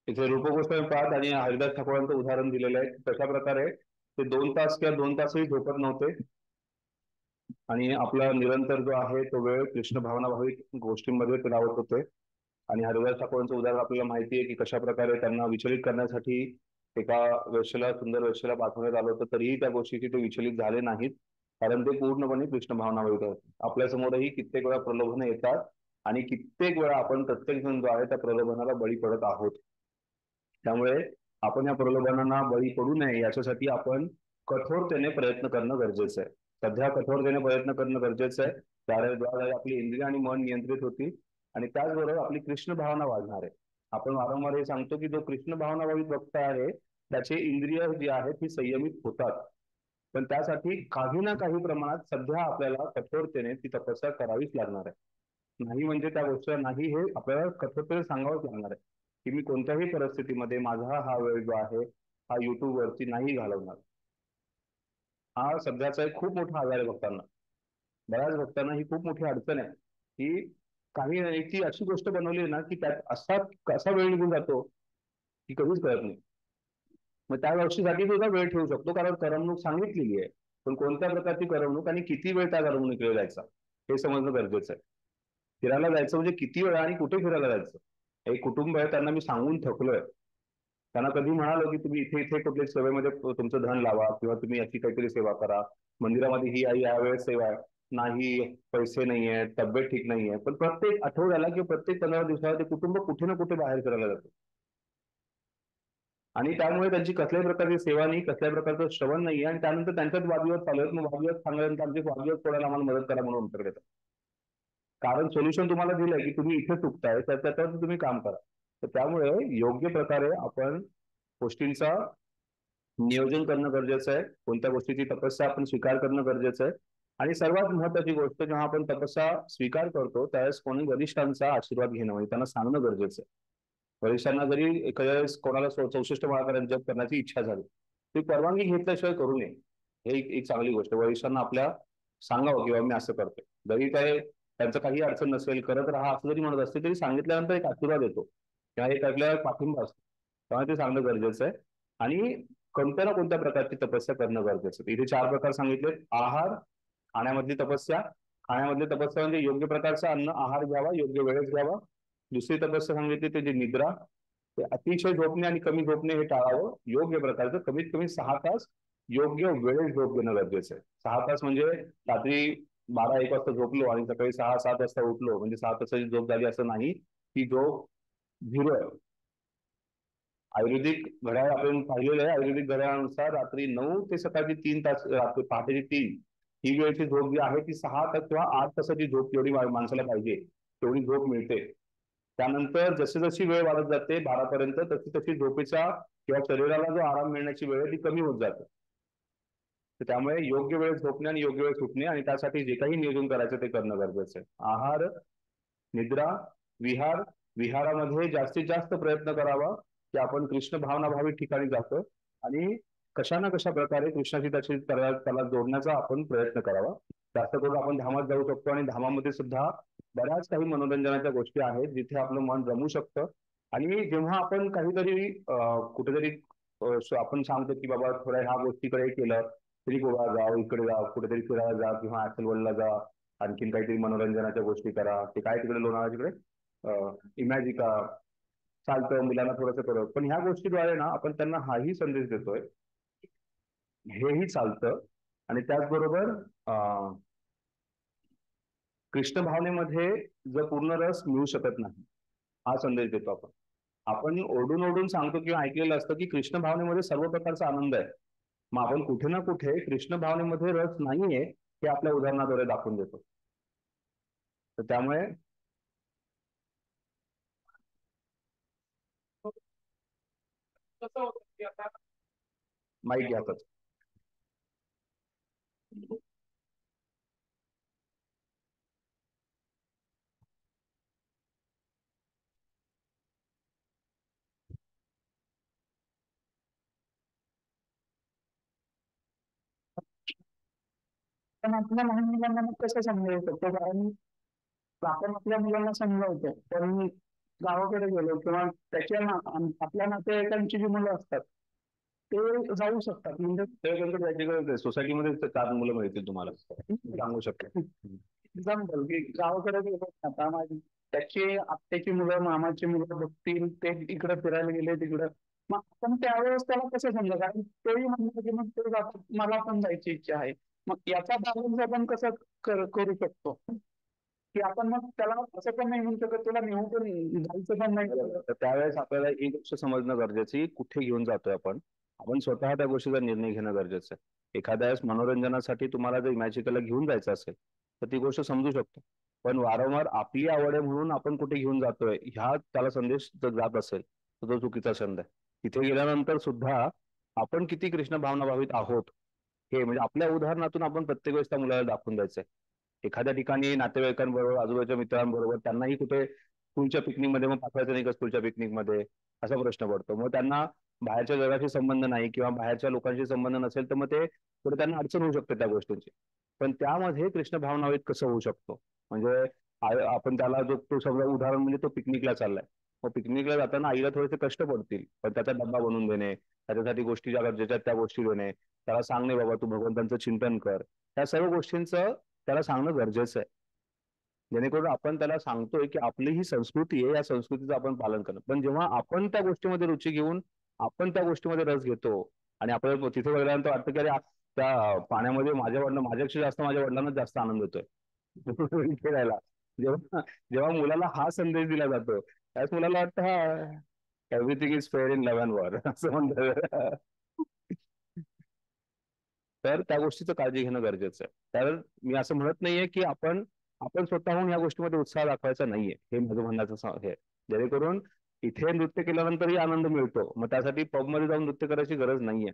इथे रूपगोस्वामी पाहत आणि हरिदास ठाकूरांचं उदाहरण दिलेलं आहे. कशा प्रकारे ते 2 तास किंवा 2 तासही झोपत नव्हते आणि आपला निरंतर जो आहे तो वेळ कृष्ण भावनाभाविक गोष्टींमध्ये ते लावत होते. आणि हरिदास ठाकूरांचं उदाहरण आपल्याला माहिती आहे की कशा प्रकारे त्यांना विचलित करण्यासाठी एका वेश्येला, सुंदर वेश्येला पाठवण्यात आलं होतं, तरीही त्या गोष्टीची ते विचलित झाले नाहीत, कारण ते पूर्णपणे कृष्ण भावनाभावित होते. आपल्या समोरही कित्येक वेळा प्रलोभनं येतात आणि कित्येक वेळा आपण प्रत्येक जण जो आहे त्या प्रलोभनाला बळी पडत आहोत. त्यामुळे आपण या प्रलोभनांना बळी पडू नये याच्यासाठी आपण कठोरतेने प्रयत्न करणं गरजेचं आहे. सध्या कठोरतेने प्रयत्न करणं गरजेचं आहे, त्याद्वारे आपली इंद्रिय आणि मन नियंत्रित होतील आणि त्याचबरोबर आपली कृष्ण भावना वाढणार आहे. आपण वारंवार हे सांगतो की जो कृष्ण भावनाभावित भक्त आहे त्याचे इंद्रिय जी आहेत ती संयमित होतात. पण त्यासाठी काही ना काही प्रमाणात सध्या आपल्याला कठोरतेने ती तपस्या करावीच लागणार आहे. नाही म्हणजे त्या गोष्टीला नाही हे आपल्याला कठोरपणे सांगावंच लागणार आहे की मी कोणत्याही परिस्थितीमध्ये माझा हा वेळ जो आहे हा युट्यूब वरती नाही घालवणार. हा सध्याचा एक खूप मोठा आजार आहे भक्तांना. बऱ्याच भक्तांना ही खूप मोठी अडचण आहे की काही एक ती अशी गोष्ट बनवली आहे ना की त्यात असा कसा वेळ निघून जातो की कधीच कळत नाही. मग त्या गोष्टीसाठी सुद्धा वेळ ठेवू शकतो कारण करमणूक सांगितलेली आहे. पण कोणत्या प्रकारची करमणूक आणि किती वेळ त्या करमणुकीला जायचा हे समजणं गरजेचं आहे. फिरायला जायचं म्हणजे किती वेळा आणि कुठे फिरायला जायचं. एक कुटुंब आहे त्यांना मी सांगून थकलोय. त्यांना कधी म्हणालो की तुम्ही इथे इथे कुठल्या सेवेमध्ये तुमचं धन लावा किंवा तुम्ही याची काहीतरी सेवा करा. मंदिरामध्ये ही आई या वेळेस सेवा आहे. नाही, पैसे नाहीये, तब्येत ठीक नाहीये. पण प्रत्येक आठवड्याला किंवा प्रत्येक 15 दिवसाला ते कुटुंब कुठे ना कुठे बाहेर फिरायला जातं. आणि त्यामुळे त्यांची कसल्याही प्रकारची सेवा नाही, कसल्याही प्रकारचं श्रवण नाही आणि त्यानंतर त्यांच्यात वादविवाद चालू आहेत. मग वादविवाद सांगल्यानंतर आमचे वादविवाद सोडायला आम्हाला मदत करा म्हणून आमच्याकडे येतात. कारण सोल्युशन तुम्हाला दिलंय की तुम्ही इथे चुकताय तर त्याच्यावर तुम्ही काम करा. तर त्यामुळे योग्य प्रकारे आपण गोष्टींचा नियोजन करणं गरजेचं आहे. कोणत्या गोष्टीची तपस्या आपण स्वीकार करणं गरजेचं आहे. आणि सर्वात महत्वाची गोष्ट जेव्हा आपण तपस्या स्वीकार करतो त्यावेळेस कोणी वरिष्ठांचा आशीर्वाद घेणं म्हणजे त्यांना सांगणं गरजेचं आहे. वरिष्ठांना जरी एखाद्या वेळेस कोणाला 64 माळापर्यंत जप करण्याची इच्छा झाली ती परवानगी घेतल्याशिवाय करू नये. हे एक एक चांगली गोष्ट वरिष्ठांना आपल्या सांगावं किंवा मी असं करतोय. जरी काय त्यांचं काही अडचण नसेल करत राहा असं जरी म्हणत असते तरी सांगितल्यानंतर एक आशीर्वाद येतो किंवा एक आपल्याला पाठिंबा असतो. त्यामुळे ते सांगणं गरजेचं आहे. आणि कोणत्या ना कोणत्या प्रकारची तपस्या करणं गरजेचं आहे. इथे 4 प्रकार सांगितले. आहार, खाण्यामधली तपस्या. खाण्यामधली तपस्या म्हणजे योग्य प्रकारचा अन्न आहार घ्यावा, योग्य वेळेस घ्यावा. दुसरी तपस्या सांगितली ते निद्रा. ते अतिशय झोपणे आणि कमी झोपणे हे टाळावं. योग्य प्रकारचं कमीत कमी 6 तास योग्य वेळेस झोप घेणं गरजेचं आहे. 6 तास म्हणजे रात्री 12-1 वाजता झोपलो आणि सकाळी 6-7 वाजता उठलो म्हणजे 6 तासाची झोप झाली असं नाही. ती झोप झिरो आहे. आयुर्वेदिक घड्याळ आपण पाहिलेलं आहे. आयुर्वेदिक घड्याळानुसार रात्री 9 ते सकाळची 3 तास, रात्री पहाटेची 3 ही वेळची झोप जी आहे ती 6 तास किंवा 8 तासाची झोप जेवढी माणसाला पाहिजे तेवढी झोप मिळते. त्यानंतर जशी जशी वेळ वाढत जाते 12 पर्यंत तशी तशी झोपेचा किंवा शरीराला जो आराम मिळण्याची वेळ आहे ती कमी होत जाते. तर त्यामुळे योग्य वेळेस झोपणे आणि योग्य वेळेस उठणे आणि त्यासाठी जे काही नियोजन करायचं ते करणं गरजेचं आहे. आहार, निद्रा, विहार. विहारामध्ये जास्तीत जास्त प्रयत्न करावा की आपण कृष्ण भावनाभावित ठिकाणी जातो आणि कशा ना कशा प्रकारे कृष्णाची त्याची त्याला जोडण्याचा आपण प्रयत्न करावा. जास्त करून आपण धामात जाऊ शकतो आणि धामामध्ये सुद्धा बऱ्याच काही मनोरंजनाच्या गोष्टी आहेत जिथे आपलं मन रमू शकतं. आणि जेव्हा आपण काहीतरी कुठेतरी आपण सांगतो की बाबा थोड्या ह्या गोष्टीकडे केलं तरी गोवा जा, इकडे जा, कुठेतरी फिरायला जा किंवा ऍक्सेल वर्ल्डला जा, आणखीन काहीतरी मनोरंजनाच्या गोष्टी करा. ते काय तिकडे लोणावळा तिकडे इमॅजिका चालतं मुलांना थोडंसं करत. पण ह्या गोष्टीद्वारे ना आपण त्यांना हाही संदेश देतोय हेही चालतं आणि त्याचबरोबर अं, कृष्ण भावनेमध्ये जर पूर्ण रस मिळू शकत नाही हा संदेश देतो आपण. आपण ओरडून ओरडून सांगतो किंवा ऐकलेलं असतं की कृष्ण भावनेमध्ये सर्व प्रकारचा आनंद आहे. मग आपण कुठे ना कुठे कृष्ण भावनेमध्ये रस नाहीये हे आपल्या उदाहरणाद्वारे दाखवून देतो. तर त्यामुळे माईक घ्यातच. पण आपल्या लहान मुलांना मग कसं समजावू शकतो कारण आपण आपल्या मुलांना समजावतो पण गावाकडे गेलो किंवा आपल्या नातेवाईकांची जी मुलं असतात ते जाऊ शकतात. म्हणजे सोसायटीमध्ये 4 मुलं मिळतील तुम्हाला, सांगू शकतो. एक्झाम्पल की गावाकडे गेलो ना, आता माझी त्याची आत्याची मुलं मामाची मुलं बघतील ते इकडे फिरायला गेले तिकडं, मग आपण त्यावेळेस त्याला कसं समजा, कारण तेही म्हणलं की मग ते जातात, मला पण जायची इच्छा आहे. मग याचा बॅलन्स आपण कसं करू शकतो की आपण मग त्याला असं पण नाही म्हणू शकत तुला नेऊ पण जायचं पण नाही. तर त्यावेळेस आपल्याला एक गोष्ट समजणं गरजेचं आहे, कुठे घेऊन जातोय आपण. आपण स्वतः त्या गोष्टीचा निर्णय घेणं गरजेचं आहे. एखाद्या वेळेस मनोरंजनासाठी तुम्हाला जर इमॅजिकला घेऊन जायचं असेल तर ती गोष्ट समजू शकतो. पण वारंवार आपली आवड आहे म्हणून आपण कुठे घेऊन जातोय ह्या त्याला संदेश जर जात असेल तर तो चुकीचा संदेश आहे. तिथे गेल्यानंतर सुद्धा आपण किती कृष्ण भावना भावित आहोत हे म्हणजे आपल्या उदाहरणातून आपण प्रत्येक वेळेस त्या मुलाला दाखवून द्यायचंय. एखाद्या ठिकाणी नातेवाईकांबरोबर आजूबाजूच्या मित्रांबरोबर त्यांनाही कुठे स्कूलच्या पिकनिकमध्ये मग पाठवायचं नाही का, स्कूलच्या पिकनिकमध्ये असा प्रश्न पडतो. मग त्यांना बाहेरच्या जगाशी संबंध नाही किंवा बाहेरच्या लोकांशी संबंध नसेल तर मग ते पुढे त्यांना अडचण होऊ शकते त्या गोष्टींची. पण त्यामध्ये कृष्ण भावनावीत कसं होऊ शकतो म्हणजे आपण त्याला जो तो समजा उदाहरण म्हणजे तो पिकनिकला चाललाय. मग पिकनिकला जाताना आईला थोडेसे कष्ट पडतील, पण त्याचा डब्बा बनवून देणे, त्याच्यासाठी गोष्टी ज्या गरजेच्या आहेत त्या गोष्टी देणे, त्याला सांगणे बाबा तू भगवंतांचं चिंतन कर, त्या सर्व गोष्टींचं त्याला सांगणं गरजेचं आहे. जेणेकरून आपण त्याला सांगतोय की आपली ही संस्कृती आहे, या संस्कृतीचं आपण पालन करणं. पण जेव्हा आपण त्या गोष्टीमध्ये रुची घेऊन आपण त्या गोष्टीमध्ये रस घेतो आणि आपल्याला तिथे गेल्यानंतर वाटतं की अरे त्या पाण्यामध्ये माझ्यापेक्षा जास्त माझ्या वडिलांना जास्त आनंद होतोय खेळायला. जेव्हा जेव्हा मुलाला हा संदेश दिला जातो त्याच मुलाला वाटतं हा everything is fair in love and war असं म्हणतात. तर त्या गोष्टीचं काळजी घेणं गरजेचं आहे. तर मी असं म्हणत नाहीये की आपण आपण स्वतःहून या गोष्टीमध्ये उत्साह दाखवायचा नाहीये, हे माझं म्हणण्याचं हे. जेणेकरून इथे नृत्य केल्यानंतरही आनंद मिळतो, मग त्यासाठी पबमध्ये जाऊन नृत्य करायची गरज नाहीये.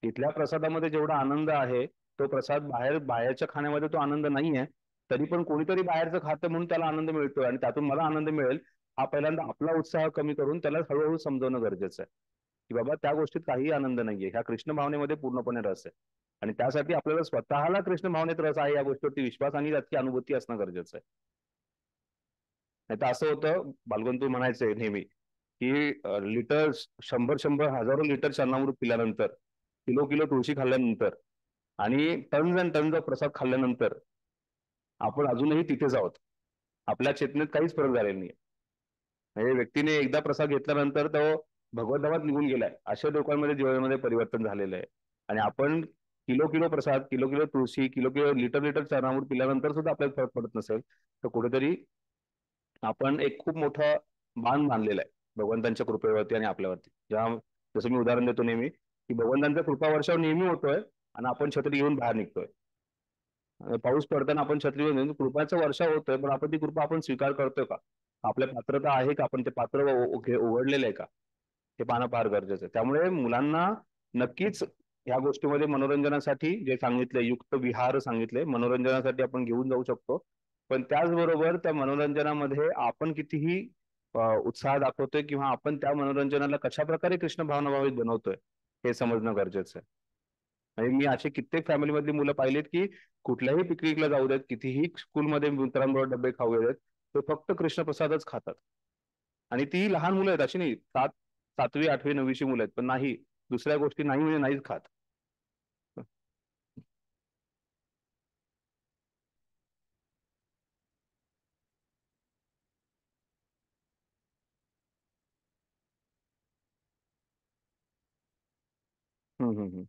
इथल्या प्रसादामध्ये जेवढा आनंद आहे तो प्रसाद बाहेरच्या खाण्यामध्ये तो आनंद नाहीये. तरी पण कोणीतरी बाहेरचं खातं म्हणून त्याला आनंद मिळतोय आणि त्यातून मला आनंद मिळेल, हा पहिल्यांदा आपला उत्साह कमी करून त्याला हळूहळू समजवणं गरजेचं आहे की बाबा त्या गोष्टीत काहीही आनंद नाहीये, ह्या कृष्ण भावनेमध्ये पूर्णपणे रस आहे. आणि त्यासाठी आपल्याला स्वतःला कृष्ण भावनेत रस आहे या गोष्टीवरती विश्वास आणि त्याची अनुभूती असणं गरजेचं आहे. नाही तर असं होतं, बालगंतू म्हणायचंय नेहमी की लिटर 100 हजारो लिटर चरणामृत पिल्यानंतर, किलो किलो तुळशी खाल्ल्यानंतर आणि टन्स अँड टन्स ऑफ प्रसाद खाल्ल्यानंतर आपण अजूनही तिथेच आहोत. आपल्या चेतनेत काहीच फरक झालेला नाही. म्हणजे व्यक्तीने एकदा प्रसाद घेतल्यानंतर तो भगवद्धामात निघून गेलाय अशा लोकांमध्ये जीवनामध्ये परिवर्तन झालेलं आहे. आणि आपण किलो किलो प्रसाद, किलो किलो तुळशी, किलो किलो लिटर लिटर चरणामृत पिल्यानंतर सुद्धा आपल्याला फरक पडत नसेल तर कुठेतरी आपण एक खूप मोठं बांध बांधलेला आहे भगवंतांच्या कृपेवरती आणि आपल्यावरती. जेव्हा जसं मी उदाहरण देतो नेहमी की भगवंतांचा कृपा वर्षाव नेहमी होतोय आणि आपण छत्री घेऊन बाहेर निघतोय. पाऊस पडताना आपण छत्री घेऊन कृपाचा वर्षा होतोय, पण आपण ती कृपा आपण स्वीकार करतोय का, आपल्या पात्रता आहे का, आपण ते पात्र उघडलेलं आहे का, हे पाहणं फार गरजेचं आहे. त्यामुळे मुलांना नक्कीच ह्या गोष्टीमध्ये मनोरंजनासाठी जे सांगितले युक्त विहार सांगितले मनोरंजनासाठी आपण घेऊन जाऊ शकतो. पण त्याचबरोबर त्या मनोरंजनामध्ये आपण कितीही उत्साह दाखवतोय किंवा आपण त्या मनोरंजनाला कशा प्रकारे कृष्ण भावनाभावित बनवतोय हे समजणं गरजेचं आहे. म्हणजे मी असे कित्येक फॅमिलीमधली मुलं पाहिलीत की कुठल्याही पिकनिकला जाऊ देत, कितीही स्कूलमध्ये मित्रांबरोबर डबे खाऊ देत, ते फक्त कृष्णप्रसादच खातात. आणि ती लहान मुलं आहेत अशी नाही, 7वी 8वी 9वीची मुलं आहेत, पण नाही, दुसऱ्या गोष्टी नाही म्हणजे नाहीच खात. हम्म, हम्म,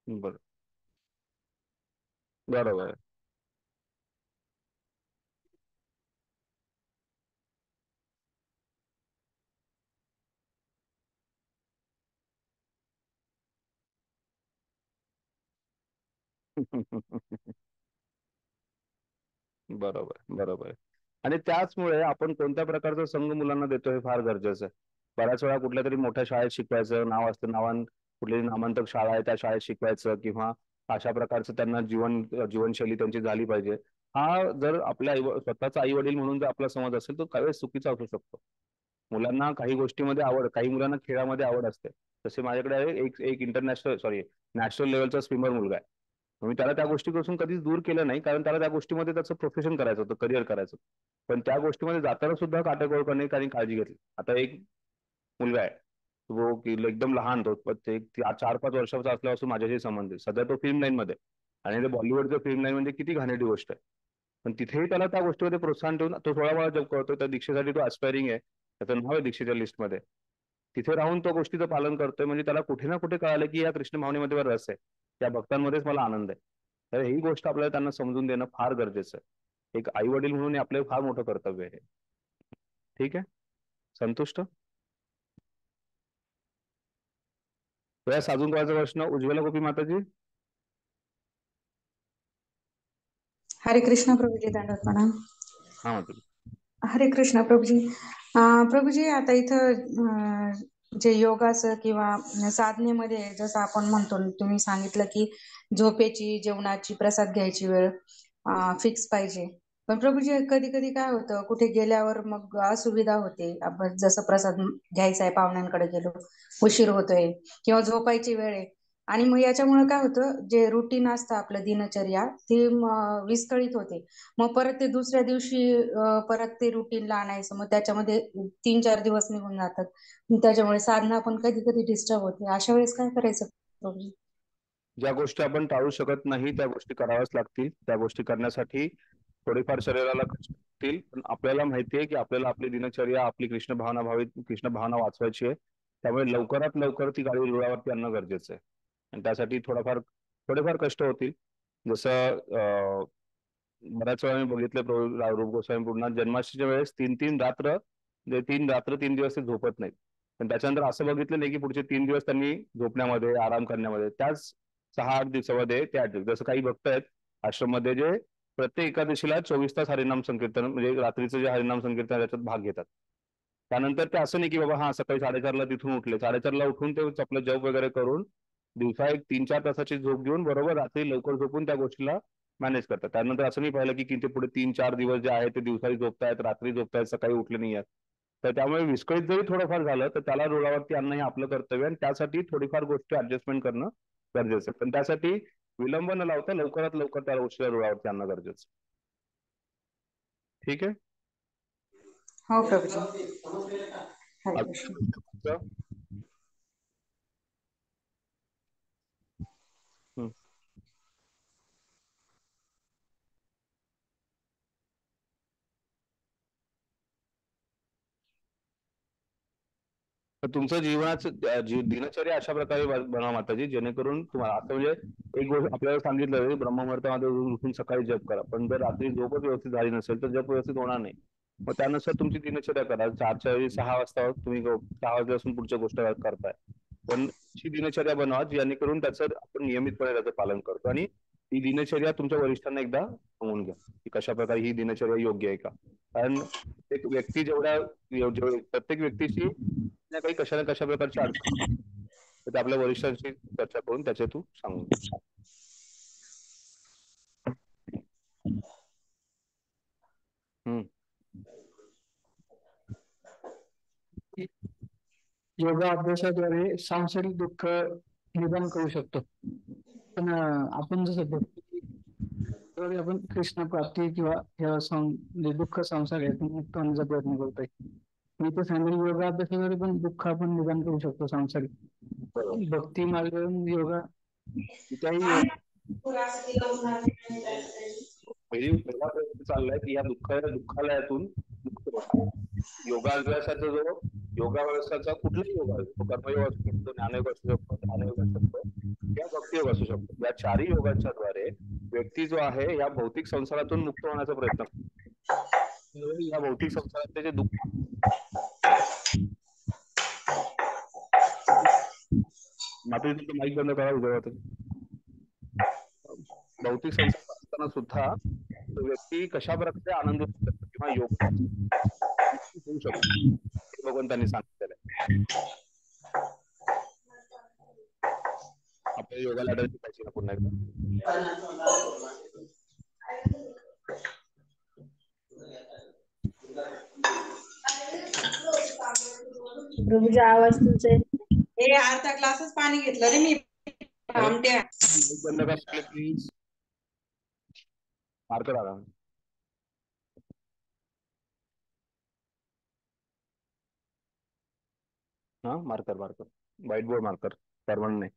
बरं, बरोबर आहे. बरोबर, बरोबर आहे. आणि त्याचमुळे आपण कोणत्या प्रकारचा संघ मुलांना देतो हे फार गरजेचं आहे. बऱ्याच वेळा कुठल्या तरी मोठ्या शाळेत शिकवायचं, नाव असतं कुठली नामांतक शाळा आहे त्या शाळेत शिकवायचं किंवा अशा प्रकारचं त्यांना जीवनशैली त्यांची झाली पाहिजे. हा जर आपल्या स्वतःचा आई वडील म्हणून जर आपला समज असेल तो काही वेळेस चुकीचा असू शकतो. मुलांना काही गोष्टीमध्ये आवड, काही मुलांना खेळामध्ये आवड असते. तसे माझ्याकडे आहे एक एक इंटरनॅशनल सॉरी नॅशनल लेवलचा स्विमर मुलगा आहे. मी त्याला त्या गोष्टीपासून कधीच दूर केलं नाही, कारण त्याला त्या गोष्टीमध्ये त्याचं प्रोफेशन करायचं होतं, करिअर करायचं. पण त्या गोष्टीमध्ये जाताना सुद्धा काटेकोरपणे त्यांनी काळजी घेतली. आता एक मुलगा आहे, तो की एकदम लहान, तो 4-5 वर्षाचा असल्यापासून माझ्याशी संबंध आहे. सध्या तो फिल्म लाईन मध्ये, आणि ते बॉलिवूडच्या फिल्म लाईन म्हणजे किती घाणेरडी गोष्ट आहे. पण तिथेही त्याला त्या गोष्टीमध्ये प्रोत्साहन देऊन तो 16 वेळा जॉब करतोय. त्या दीक्षेसाठी तो ऍस्पायरिंग आहे, त्याचं नाव आहे दीक्षेच्या लिस्टमध्ये. तिथे राहून तो गोष्टीचं पालन करतोय, म्हणजे त्याला कुठे ना कुठे कळालं की या कृष्ण भावनेमध्ये रस आहे, त्या भक्तांमध्येच मला आनंद आहे. तर ही गोष्ट आपल्याला त्यांना समजून देणं फार गरजेचं आहे. एक आई वडील म्हणून आपलं फार मोठं कर्तव्य आहे. ठीक आहे, संतुष्ट? वेळेस अजून कोणाचा प्रश्न? उज्ज्वला गोपी माताजी. हरे कृष्ण प्रभुजी, दंडवत प्रणाम. हा माताजी. हरे कृष्ण प्रभुजी. प्रभुजी, आता इथं जे योगाचं किंवा साधनेमध्ये जसं आपण म्हणतो, तुम्ही सांगितलं की झोपेची, जेवणाची, प्रसाद घ्यायची वेळ फिक्स पाहिजे. पण प्रभुजी, कधी कधी काय होतं, कुठे गेल्यावर मग असुविधा होते. आपण जसं प्रसाद घ्यायचा आहे, पाहुण्यांकडे गेलो, उशीर होतोय, किंवा झोपायची वेळ आहे, आणि मग याच्यामुळे काय होतं, जे रुटीन असतं आपलं दिनचर्या, ती विस्कळीत होते. मग परत ते दुसऱ्या दिवशी परत ते रुटीनला आणायचं, मग त्याच्यामध्ये 3-4 दिवस निघून जातात. त्याच्यामुळे साधना पण कधी कधी डिस्टर्ब होते. अशा वेळेस काय करायचं प्रभुजी? ज्या गोष्टी आपण टाळू शकत नाही त्या गोष्टी कराव्याच लागतील. त्या गोष्टी करण्यासाठी थोडेफार शरीराला कष्ट होतील, पण आपल्याला माहितीये की आपल्याला आपली दिनचर्या, आपली कृष्ण भावना कृष्ण भावना वाचवायची आहे. त्यामुळे लवकरात लवकर ती गाडी रुळावरती आणणं गरजेचं आहे, आणि त्यासाठी थोडेफार कष्ट होतील. जसं बऱ्याच वेळा मी बघितलं, रूप गोस्वामी पूर्ण जन्माष्टमीच्या वेळेस 3 रात्र, म्हणजे 3 दिवस ते झोपत नाहीत. पण त्याच्यानंतर असं बघितलं नाही की पुढचे 3 दिवस त्यांनी झोपण्यामध्ये, आराम करण्यामध्ये, त्याच 6-8 दिवसामध्ये त्या, जसं काही भक्त आहेत आश्रममध्ये, जे प्रत्येक एकादशीला 24 तास हरिनाम संकीर्तन, म्हणजे रात्रीचं जे हरिनाम संकीर्तन त्याच्यात भाग घेतात. त्यानंतर ते असं नाही की बाबा हा सकाळी 4:30ला तिथून उठले, 4:30ला उठून ते आपलं जप वगैरे करून दिवसा एक 3-4 तासाची झोप घेऊन बरोबर रात्री लवकर झोपून त्या गोष्टीला मॅनेज करतात. त्यानंतर असं नाही पाहिलं की ते पुढे 3-4 दिवस जे आहे ते दिवसाही झोपतायत, रात्री झोपतायत, सकाळी उठले नाही आहेत. तर त्यामुळे विस्कळीत जरी थोडंफार झालं तर त्याला रुळावरती आणणं हे आपलं कर्तव्य, आणि त्यासाठी थोडीफार गोष्टी ऍडजस्टमेंट करणं गरजेचं आहे. पण त्यासाठी विलंब न लावता लवकरात लवकर त्या गोष्टीला रुळावरती आणणं गरजेचं. ठीक आहे. हो प्रभुजी. हरे कृष्ण. तर तुमचं जीवनाचं दिनचर्या अशा प्रकारे बनवा माताजी, जेणेकरून तुम्हाला असं, म्हणजे एक गोष्ट आपल्याला सांगितलं ब्रह्ममुहूर्तामध्ये उठून सकाळी जप करा, पण जर रात्री झोपच व्यवस्थित झाली नसेल तर जप व्यवस्थित होणार नाही. मग त्यानुसार तुमची दिनचर्या करा. 4च्या ऐवजी 6 वाजता तुम्ही 6 वाजल्यापासून पुढच्या गोष्ट करताय, पण अशी दिनचर्या बनवा जेणेकरून त्याचं आपण नियमितपणे त्याचं पालन करतो. आणि ही दिनचर्या तुमच्या वरिष्ठांना एकदा सांगून घ्या की कशा प्रकारे ही दिनचर्या योग्य आहे का. कारण एक व्यक्ती प्रत्येक व्यक्तीची काही कशा ना कशा प्रकारची अडचण, तर ते आपल्या वरिष्ठांशी चर्चा करून त्याच्यातून सांगून. योगा अभ्यासाद्वारे सांसारिक दुःख निदान करू शकतो. पण आपण जसं भक्ती, आपण कृष्ण प्राप्ती किंवा दुःख संसार यातून मुक्त होण्याचा प्रयत्न करतोय. मी तर सांगेल, योगा अभ्यासाद्वारे पण दुःख आपण निदान करू शकतो सांसारिक. भक्ती मार्ग योगा पहिला प्रयत्न चाललाय की या दुःखालयातून मुक्त होणं. योगाभ्यासाचा जो योगाभ्यासाचा कुठलाही योग असतो, कर्मयोग असू शकतो, ज्ञानयोग असू शकतो, ध्यानयोग असू शकतो, या भक्तियोग असू शकतो, या 4ही योगांच्या द्वारे व्यक्ती जो आहे या भौतिक संसारातून मुक्त होण्याचा प्रयत्न करतो. या भौतिक संसारातले जे दुःख, मात्र तुमचं माईक बंद करा उद्या. भौतिक संसार असताना सुद्धा तो व्यक्ती कशा प्रकारे आनंद किंवा योग होऊ शकतो हे भगवंतांनी सांगितलेलं आहे. आपल्या योगाला अडवली पाहिजे ना पुन्हा एकदा. प्रभूजी आवाज तुमचा हे अर्धा ग्लासच पाणी घेतलं रे मी. बंद करा प्लीज. मार्कर आला. हा marker marker white board marker permanent नाही.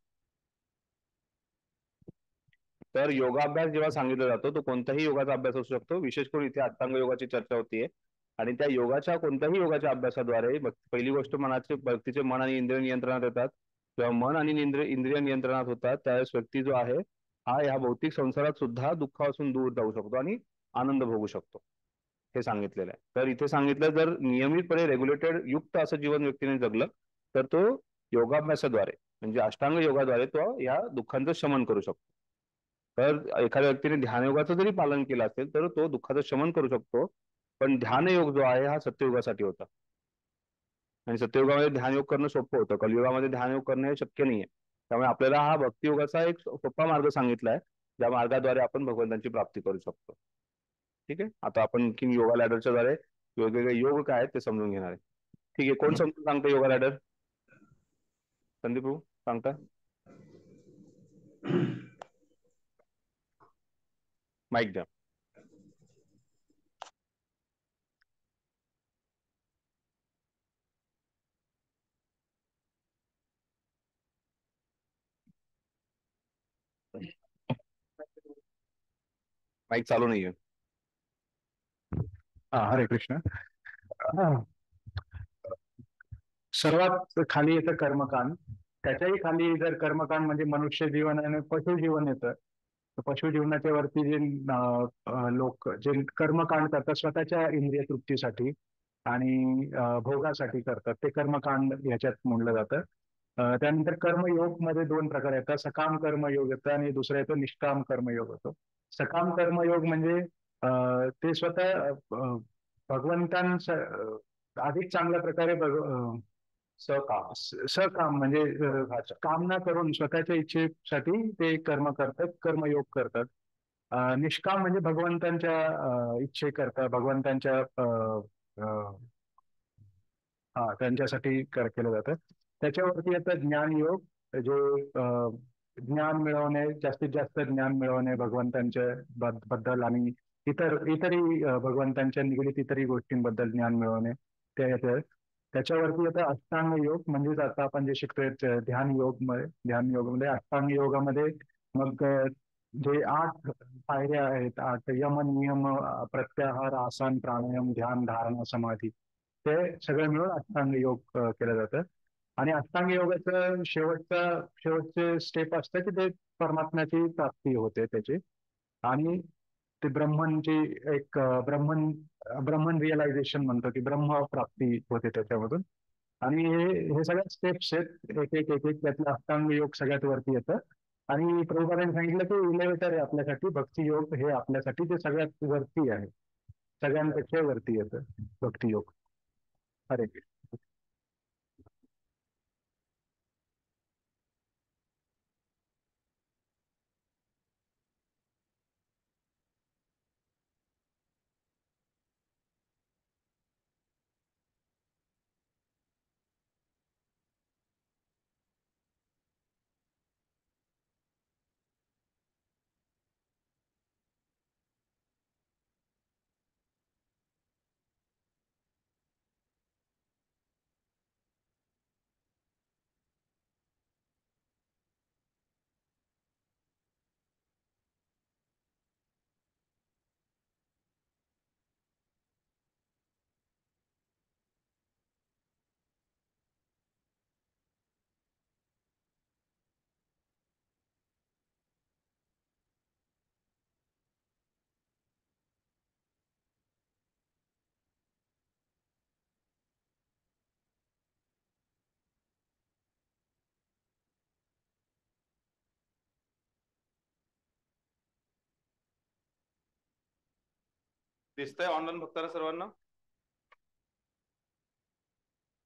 तर योगाभ्यास जेव्हा सांगितला जातो तो कोणत्याही योगाचा अभ्यास असू शकतो. विशेष करून इथे अष्टांग योगाची चर्चा होतीये आणि त्या योगाच्या कोणत्याही योगाच्या अभ्यासाद्वारे पहिली गोष्ट मनाचे व्यक्तीचे मन आणि इंद्रिय नियंत्रणात येतात. जेव्हा मन आणि इंद्रिय नियंत्रणात होतात त्यावेळेस व्यक्ती जो आहे हा ह्या भौतिक संसारात सुद्धा दुःखापासून दूर जाऊ शकतो आणि आनंद भोगू शकतो. हे सांगितलेलं आहे. तर इथे सांगितलं जर नियमितपणे रेग्युलेटेड युक्त असं जीवन व्यक्तीने जगलं तर तो योगाभ्यासाद्वारे म्हणजे अष्टांग योगाद्वारे तो या दुःखांचं शमन करू शकतो. तर एखाद्या व्यक्तीने ध्यानयोगाचं जरी पालन केलं असेल तर तो दुःखाचं शमन करू शकतो. पण ध्यानयोग जो आहे हा सत्ययुगासाठी होता आणि सत्ययुगामध्ये ध्यानयोग करणं सोपं होतं. कलियुगामध्ये ध्यानयोग करणं हे शक्य नाहीये. त्यामुळे आपल्याला हा भक्तियोगाचा एक सोपा मार्ग सांगितलाय ज्या मार्गाद्वारे आपण भगवंतांची प्राप्ती करू शकतो. ठीक आहे. आता आपण आणखी योगा लॅडरच्या द्वारे वेगवेगळे योग काय आहेत ते समजून घेणार आहे. ठीक आहे. कोण समजून सांगतं योगा लॅडर? संदीप भाऊ सांगता. माईक द्या. माईक चालू नाहीये. हरे कृष्ण. सर्वात खाली येतं कर्मकांड. त्याच्याही खाली जर कर्मकांड म्हणजे मनुष्य जीवन आणि पशु जीवन येतं. पशु जीवनाच्या वरती जे लोक जे कर्मकांड करतात स्वतःच्या इंद्रिय तृप्तीसाठी आणि भोगासाठी करतात ते कर्मकांड याच्यात म्हणलं जातं. त्यानंतर कर्मयोग मध्ये दोन प्रकार येतात. सकाम कर्मयोग येतं आणि दुसरा येतो निष्काम कर्मयोग होतो. सकाम कर्मयोग म्हणजे ते स्वतः भगवंतांच अधिक चांगल्या प्रकारे सकाम म्हणजे कामना करून स्वतःच्या इच्छेसाठी ते कर्म करतात, कर्मयोग करतात. निष्काम म्हणजे भगवंतांच्या इच्छे करतात, भगवंतांच्या त्यांच्यासाठी केलं जातं. त्याच्यावरती येतं ज्ञानयोग जे ज्ञान मिळवणे, जास्तीत जास्त ज्ञान मिळवणे भगवंतांच्या बद्दल आणि इतरही भगवंतांच्या निगडीत इतरही गोष्टींबद्दल ज्ञान मिळवणे ते येतं. त्याच्यावरती येतं अष्टांग योग म्हणजेच आता आपण जे शिकतोय ध्यान मध्ये अष्टांग योगामध्ये मग जे 8 पायऱ्या आहेत, 8 यम नियम प्रत्याहार आसन प्राणायाम ध्यान धारणा समाधी ते सगळं मिळून अष्टांग योग केलं जातं. आणि अष्टांग योगाचं शेवटचे स्टेप असतं की ते परमात्म्याची प्राप्ती होते त्याची आणि ते ब्रह्मनची एक ब्रह्मन रिअलायझेशन म्हणतो की ब्रह्म प्राप्ती होते त्याच्यामधून. आणि हे सगळ्या स्टेप्स आहेत एक एक एक एक त्यातलं अष्टांग योग सगळ्यात वरती येतं. आणि प्रभुपादांनी सांगितलं की इलेव्हेटर आहे आपल्यासाठी भक्ती योग हे आपल्यासाठी ते सगळ्यात वरती आहे, सगळ्यांपेक्षा वरती येतं भक्ती योग. हरे कृष्ण. दिसतंय ऑनलाईन भक्तांना सर्वांना?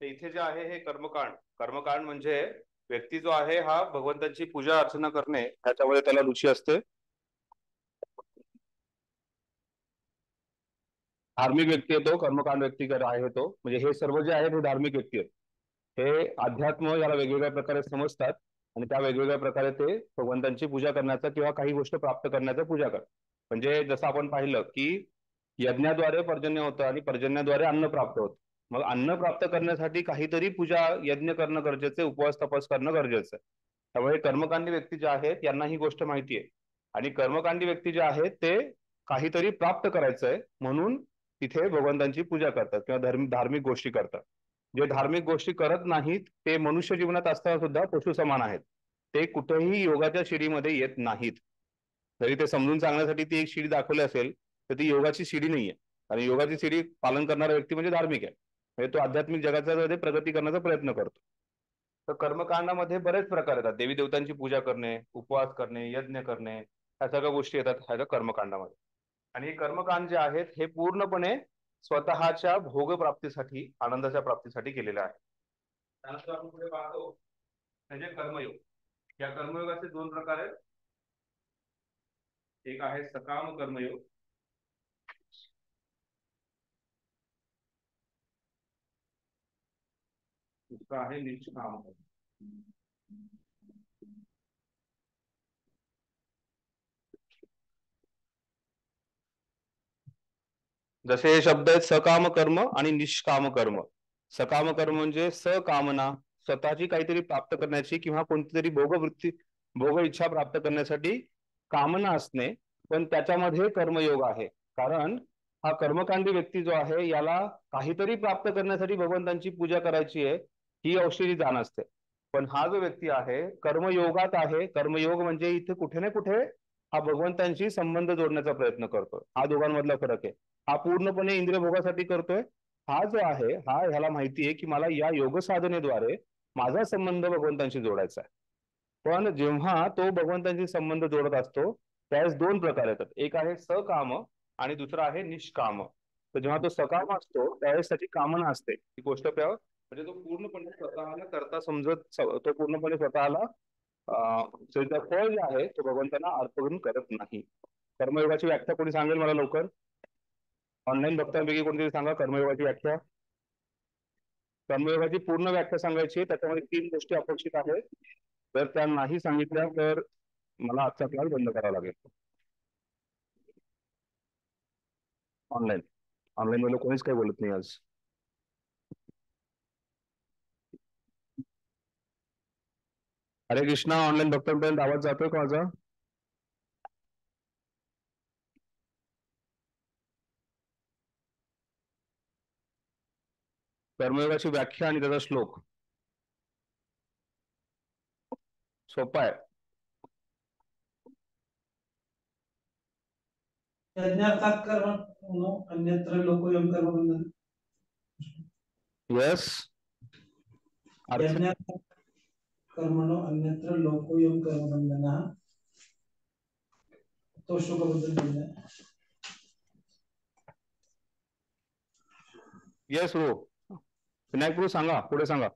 इथे जे आहे हे कर्मकांड म्हणजे व्यक्ती जो आहे हा भगवंताची पूजा अर्चना करणे त्याच्यामध्ये त्याला रुची असते. धार्मिक व्यक्ती आहे तो, कर्मकांड व्यक्ती आहे तो. म्हणजे हे सर्व जे आहेत हे धार्मिक व्यक्ती आहेत. हे अध्यात्म याला वेगवेगळ्या प्रकारे समजतात. आणि त्या वेगवेगळ्या प्रकारे ते भगवंतांची पूजा करण्याचा किंवा काही गोष्ट प्राप्त करण्याचा पूजा करतात. म्हणजे जसं आपण पाहिलं की यज्ञाद्वारे पर्जन्य होतं आणि पर्जन्याद्वारे अन्न प्राप्त होतं. मग अन्न प्राप्त करण्यासाठी काहीतरी पूजा यज्ञ करणं गरजेचं आहे, उपवास तपस करणं गरजेचं आहे. त्यामुळे कर्मकांडी व्यक्ती जे आहेत यांना ही गोष्ट माहिती आहे आणि कर्मकांडी व्यक्ती जे आहेत ते काहीतरी प्राप्त करायचं आहे म्हणून तिथे भगवंतांची पूजा करतात किंवा धार्मिक गोष्टी करतात. जे धार्मिक गोष्टी करत नाहीत ते मनुष्य जीवनात असताना सुद्धा पशु समान आहेत. ते कुठेही योगाच्या शिडीमध्ये येत नाहीत. जरी ते समजून सांगण्यासाठी ती एक शिडी दाखवली असेल तर ती योगाची शिडी नाहीये. आणि योगाची शिडी पालन करणारा व्यक्ती म्हणजे धार्मिक आहे. म्हणजे तो आध्यात्मिक जगाचा प्रगती करण्याचा प्रयत्न करतो. तर कर्मकांडामध्ये बरेच प्रकार येतात. देवी देवतांची पूजा करणे, उपवास करणे, यज्ञ करणे, ह्या सगळ्या गोष्टी येतात ह्या कर्मकांडामध्ये. आणि हे कर्मकांड जे आहेत हे पूर्णपणे स्वतःच्या भोगप्राप्तीसाठी, आनंदाच्या प्राप्तीसाठी केलेले आहे. त्यानंतर आपण पुढे पाहतो म्हणजे कर्मयोग. या कर्मयोगाचे दोन प्रकार आहेत. एक आहे सकाम कर्मयोग, दुसरा आहे निष्काम कर्मयोग. जसे हे शब्द आहेत सकाम कर्म आणि निष्काम कर्म. सकाम कर्म म्हणजे सकामना, स्वतःची काहीतरी प्राप्त करण्याची किंवा कोणतीतरी भोग इच्छा प्राप्त करण्यासाठी कामना असणे, पण त्याच्यामध्ये कर्मयोग आहे. कारण हा कर्मकांडी व्यक्ती जो आहे याला काहीतरी प्राप्त करण्यासाठी भगवंतांची पूजा करायची आहे ही औषधी जाण असते. पण हा जो व्यक्ती आहे कर्मयोगात आहे. कर्मयोग म्हणजे इथे कुठे ना कुठे हा भगवंतांशी संबंध जोडण्याचा प्रयत्न करतो. हा दोघांमधला फरक आहे. हा पूर्णपणे इंद्रिय भोगासाठी करतोय. हा जो आहे ह्याला माहिती आहे की मला या योग साधनेद्वारे माझा संबंध भगवंतांशी जोडायचा आहे. पण जेव्हा तो भगवंतांशी संबंध जोडत असतो त्यावेळेस दोन प्रकार येतात. एक आहे सकाम आणि दुसरा आहे निष्काम. तर जेव्हा तो सकाम असतो त्यावेळेस त्याची कामना असते ही गोष्ट म्हणजे तो पूर्णपणे स्वतःला करता समजत, तो पूर्णपणे स्वतःला त्याचं फळ जे आहे तो भगवंतांना अर्पण करत नाही. कर्मयोगाची व्याख्या कोणी सांगेल मला लवकर? ऑनलाईन बघतापैकी कोणतरी सांगा कर्मयोगाची व्याख्या. कर्मयोगाची पूर्ण व्याख्या सांगायची आहे. त्याच्यामध्ये 3 गोष्टी अपेक्षित आहेत. जर त्या नाही सांगितल्या तर मला आजचा क्लास बंद करावा लागेल. ऑनलाईन मध्ये कोणीच काही बोलत नाही आज. हरे कृष्णा. ऑनलाईन भक्तांपर्यंत आवाज जातोय का माझा? कर्मयोगाची व्याख्या आणि त्याचा श्लोक सोपा आहे. यज्ञार्थात कर्म अन्यत्र लोकोयम कर्म. यस. यज्ञार्थात कर्मणो अन्यत्र लोकोयम कर्मबंधनः. तो श्लोकाबद्दल बोललाय. यस हो. विनायक प्रभू सांगा, पुढे सांगा.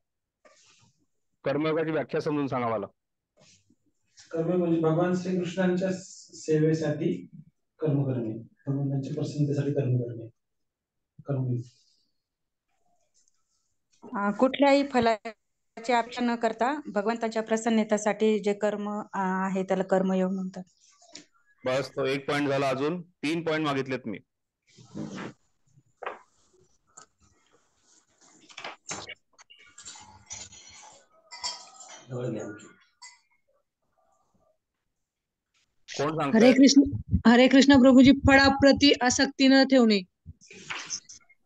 कर्मयोगाची व्याख्या समजून सांगा मला. कर्म म्हणजे भगवान श्रीकृष्णांच्या सेवेसाठी कर्म करणे, भगवंतांच्या प्रसन्नतेसाठी कर्म करणे. कर्म कुठल्याही फलाची अपेक्षा न करता भगवंताच्या प्रसन्नतेसाठी जे कर्म आहे त्याला कर्मयोग म्हणतात. बस तो 1 पॉइंट झाला. अजून 3 पॉइंट मागितलेत मी. कोण सांगतंय? हरे कृष्ण प्रभूजी. फळाप्रती आसक्ती न ठेवणे.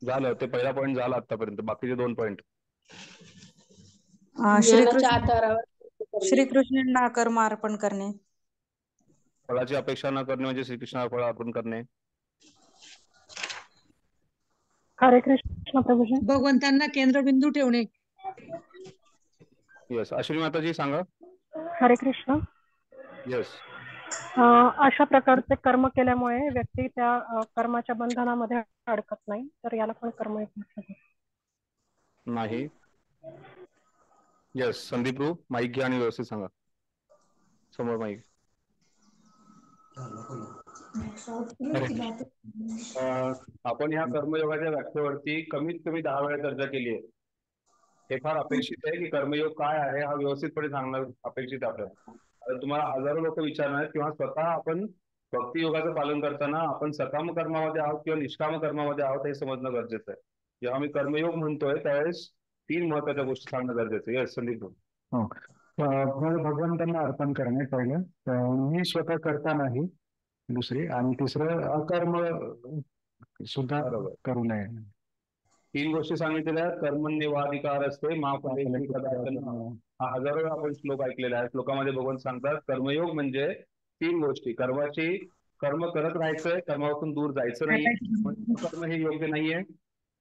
झालं. ते पहिला पॉइंट झाला आतापर्यंत. बाकीचे 2 पॉइंट. श्रीकृष्णांना कर्म अर्पण करणे. फळाची अपेक्षा न करणे म्हणजे श्रीकृष्णाला फळ अर्पण करणे. हरे कृष्ण प्रभूजी. भगवंतांना केंद्रबिंदू ठेवणे. यस. अश्विनी माताजी सांगा. हरे कृष्ण. यस. अशा प्रकारचे कर्म केल्यामुळे व्यक्ती त्या कर्माच्या बंधनामध्ये अडकत नाही, तर याला पण कर्मयोग म्हटलं नाही. यस. संदीप माईक घ्या आणि व्यवस्थित सांगा. समोर माईक. आपण ह्या कर्मयोगाच्या व्याख्येवरती कमीत कमी 10 वेळा चर्चा केली आहे. हे फार अपेक्षित आहे की कर्मयोग काय आहे हा व्यवस्थितपणे सांगणं अपेक्षित आहे आपल्याला. आता तुम्हाला हजारो लोक विचारणार आहेत किंवा स्वतः आपण भक्ती योगाचं पालन करताना आपण सकाम कर्मामध्ये आहोत किंवा निष्काम कर्मामध्ये आहोत हे समजणं गरजेचं आहे. जेव्हा आम्ही कर्मयोग म्हणतोय त्यावेळेस 3 महत्वाच्या गोष्टी सांगणं गरजेचं आहे. संदीप. हो. भगवंतांना अर्पण करणे पहिलं, मी स्वतः करता नाही, दुसरी, आणि तिसरं अकर्म सुद्धा करू नये. 3 गोष्टी सांगितलेल्या आहेत. कर्मण्येवाधिकार असते महाफलेषु कदाचन. हा हजारो वेळा आपण श्लोक ऐकलेला आहे. श्लोकामध्ये भगवान सांगतात कर्मयोग म्हणजे 3 गोष्टी. कर्म करत राहायचंय, कर्मापासून दूर जायचं नाही, कर्म हे योग्य नाहीये.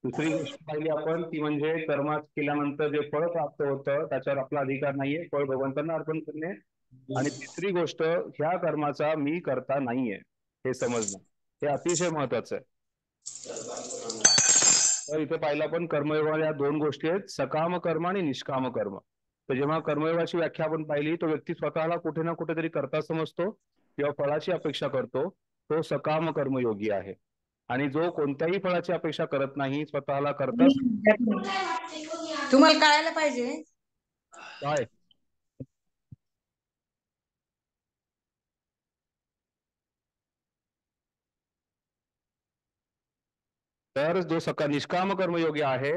दुसरी गोष्ट पाहिली आपण ती म्हणजे कर्म केल्यानंतर जे फळ प्राप्त होतं त्याच्यावर आपला अधिकार नाहीये, फळ भगवंतांना अर्पण करणे. आणि तिसरी गोष्ट ह्या कर्माचा मी करता नाहीये हे समजणं, हे अतिशय महत्वाचं आहे. तर इथे पाहिलं आपण कर्मयोगामध्ये या 2 गोष्टी आहेत, सकाम कर्म आणि निष्काम कर्म. तर जेव्हा कर्मयोगाची व्याख्या आपण पाहिली तो व्यक्ती स्वतःला कुठे ना कुठेतरी करता समजतो किंवा फळाची अपेक्षा करतो, तो सकाम कर्मयोगी आहे. आणि जो कोणत्याही फळाची अपेक्षा करत नाही, स्वतःला करता. तुम्हाला कळायला पाहिजे काय तर जो निष्काम कर्मयोगी आहे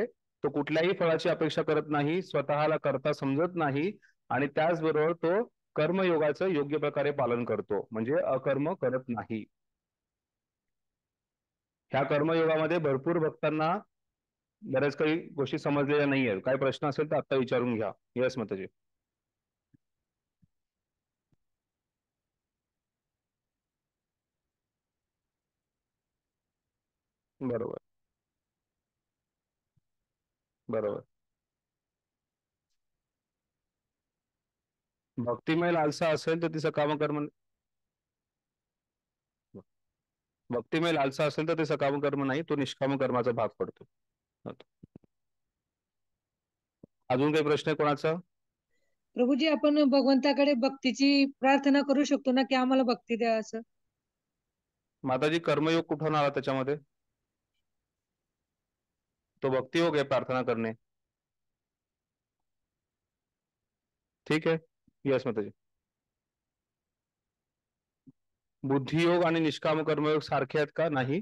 तो कुठल्याही फळाची अपेक्षा करत नाही, स्वतःला करता समजत नाही आणि त्याचबरोबर तो कर्मयोगाचं योग्य प्रकारे पालन करतो, म्हणजे अकर्म करत नाही. ह्या कर्मयोगामध्ये भरपूर भक्तांना बऱ्याच काही गोष्टी समजलेल्या नाहीये. काही प्रश्न असेल तर आता विचारून घ्या. यस माताजी. बरोबर बरोबर. भक्तिमय लालसा असेल तर तिचं कामकर्म, भक्तिमय लालसा असेल तर ते सकाम कर्म नाही, तो निष्काम कर्माचा भाग पडतो. अजून काही प्रश्न आहे कोणाचा? प्रभूजी, आपण भगवंताकडे भक्तीची प्रार्थना करू शकतो ना की आम्हाला भक्ती द्या असं? माताजी कर्मयोग कुठून आला त्याच्यामध्ये? तो भक्तियोग आहे, प्रार्थना करणे. ठीक आहे. यस माताजी. बुद्धियोग आणि निष्काम कर्मयोग सारखे आहेत का? नाही.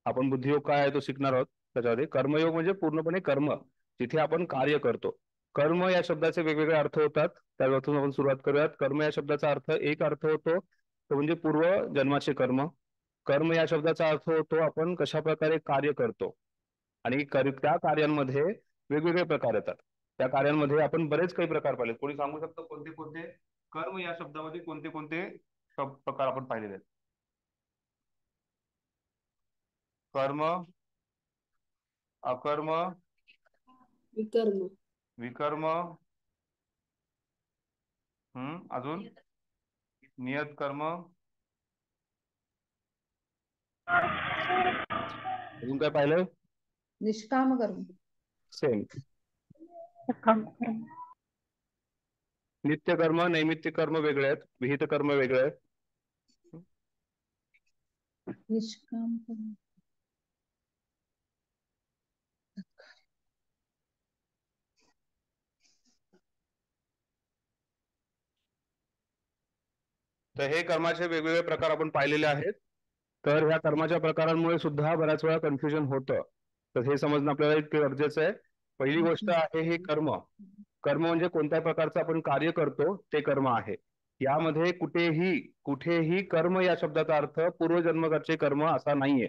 आपण बुद्धियोग काय आहे तो शिकणार आहोत त्याच्यामध्ये. कर्मयोग म्हणजे पूर्णपणे कर्म, जिथे आपण कार्य करतो. कर्म या शब्दाचे वेगवेगळे अर्थ होतात, त्यापासून आपण सुरुवात करूयात. कर्म या शब्दाचा अर्थ एक अर्थ होतो तो म्हणजे पूर्व जन्माचे कर्म. कर्म या शब्दाचा अर्थ होतो आपण कशा प्रकारे कार्य करतो, आणि त्या कार्यांमध्ये वेगवेगळे प्रकार येतात. त्या कार्यांमध्ये आपण बरेच काही प्रकार पाहिले. कोणी सांगू शकतो कोणते कोणते कर्म या शब्दामध्ये कोणते कोणते प्रकार आपण पाहिलेले आहेत? कर्म, अकर्म, विकर्म, विकर्म, अजून नियत कर्म, अजून काय पाहिलं? निष्काम कर्म. सेम. नित्य कर्म, नैमित्तिक कर्म वेगळे आहेत, विहित कर्म वेगळे आहेत. निष्काम कर्म. तर हे कर्माचे वेगवेगळे प्रकार आपण पाहिलेले आहेत. तर ह्या कर्माच्या प्रकारांमुळे सुद्धा बऱ्याच वेळा कन्फ्युजन होतं. तर हे समजणं आपल्याला इतके गरजेचं आहे. पहिली गोष्ट आहे हे कर्म. कर्म म्हणजे कोणत्या प्रकारचं आपण कार्य करतो ते कर्म आहे. यामध्ये कुठेही कर्म या शब्दाचा अर्थ पूर्वजन्मगतचे कर्म असा नाहीये.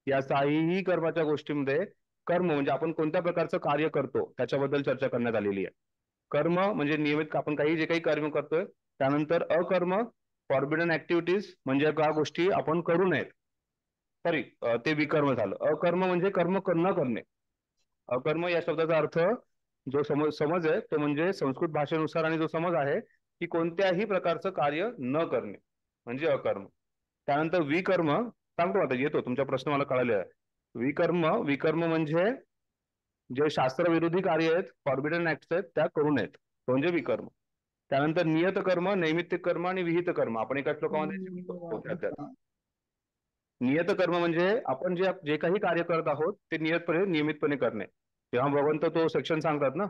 या साईही कर्माच्या गोष्टीमध्ये कर्म म्हणजे आपण कोणत्या प्रकारचं कार्य करतो त्याच्याबद्दल चर्चा करण्यात आलेली आहे. कर्म म्हणजे नियमित आपण जे काही कर्म करतोय. त्यानंतर अकर्म, फॉर्बिडन ऍक्टिव्हिटीज म्हणजे त्या गोष्टी आपण करू नयेत. सॉरी, ते विकर्म झालं. अकर्म म्हणजे कर्म न करणे. अकर्म या शब्दाचा अर्थ जो समज आहे तो म्हणजे संस्कृत भाषेनुसार, आणि जो समज आहे की कोणत्याही प्रकारचं कार्य न करणे म्हणजे अकर्म. त्यानंतर विकर्म सांगतो आता, येतो तुमचा प्रश्न मला कळाले आहे. विकर्म म्हणजे जे शास्त्रविरोधी कार्य आहेत, फॉर्बिडन ऍक्ट्स आहेत, त्या करू नयेत म्हणजे विकर्म. त्यानंतर नियत कर्म, नैमित्तिक कर्म आणि विहित कर्म आपण एका श्लोकामध्ये. नियत कर्म म्हणजे आपण जे काही कार्य करत आहोत ते नियमितपणे करणे. तेव्हा भगवंत तो सेक्शन सांगतात ना